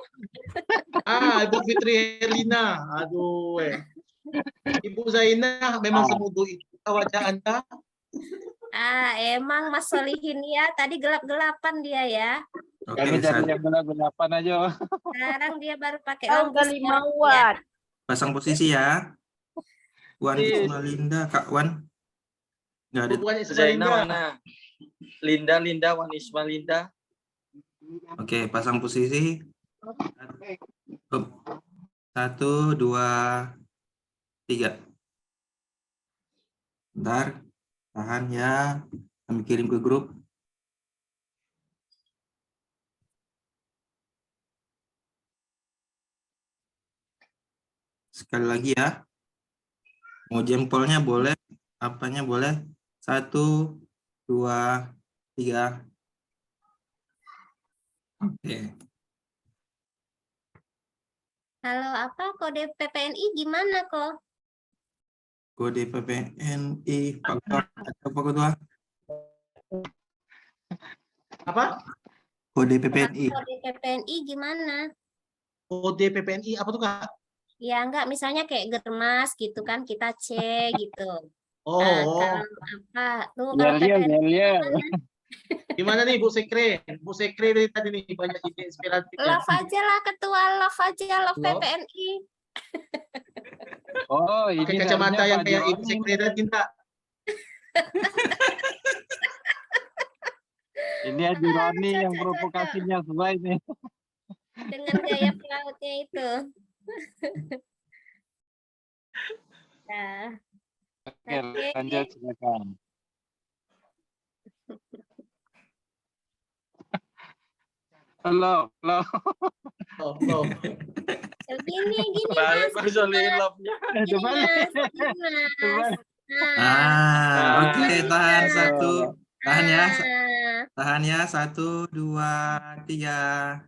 Ibu Fitri Herlina. Aduh. Ibu Zainah memang semudah itu wajah Anda. Emang Mas Solihin ya, tadi gelap-gelapan dia ya. Kami cari yang gelap-gelapan aja. Sekarang dia baru pakai lampu 5 watt. Pasang posisi ya. Wan Ismalinda, Kak Wan. Enggak ada. Zainah mana? Linda, Wan Ismalinda. Oke, pasang posisi. 1, 2, 3. Bentar, tahan ya. Kami kirim ke grup. Sekali lagi ya. Mau jempolnya boleh, apanya boleh. 1, 2, 3. Oke. Halo, apa kode PPNI gimana kok? Kode PPNI Pak Ketua. Apa? Kode PPNI. Kode PPNI gimana? Kode PPNI apa tuh Kak? Ya enggak, misalnya kayak germas gitu kan kita C gitu. Kalau apa tuh kalau PPNI gimana nih Bu Sekre? Bu Sekre dari tadi nih banyak ide inspiratif. Love aja lah ketua, love aja love PPNI. Oh, ini pakai kacamata yang kayak Ibu Sekre tadi Mbak. Ini Haji Roni yang provokasinya sesuai nih. dengan gaya pelautnya itu. Nah, Oke, oke. lanjut silakan. Halo, halo. Oh. Gini Balik Mas. Mas Oli love-nya. Gini Mas. Gini Mas. Oke, tahan satu. Tahan ya. Nah. Tahan ya. 1, 2, 3.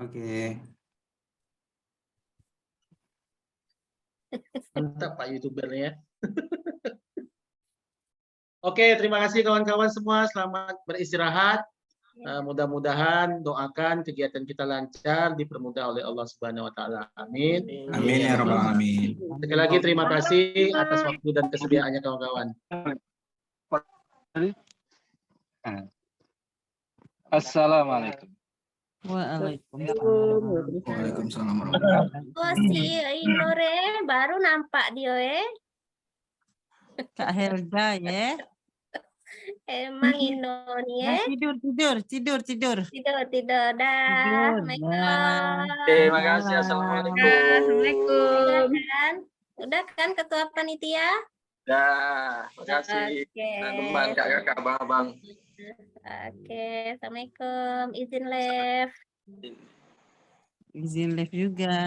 Oke. Mantap Pak YouTubernya ya. Oke, terima kasih kawan-kawan semua. Selamat beristirahat. Mudah-mudahan doakan kegiatan kita lancar, dipermudah oleh Allah Subhanahu wa taala. Amin. Amin ya rabbal alamin. Sekali lagi terima kasih atas waktu dan kesediaannya kawan-kawan. Assalamualaikum. Waalaikumsalam warahmatullahi wabarakatuh. Oh si Inore baru nampak dia Kak Helga ya. Emang Inoni Nah, tidur. Tidur dah. Tidur, Assalamualaikum. Terima kasih. Assalamualaikum. Assalamualaikum. Udah kan ketua panitia? Dah, terima kasih. Oke. Teman-teman, kakak-kakak, abang-abang. Oke, assalamualaikum. Izin live. Izin live juga.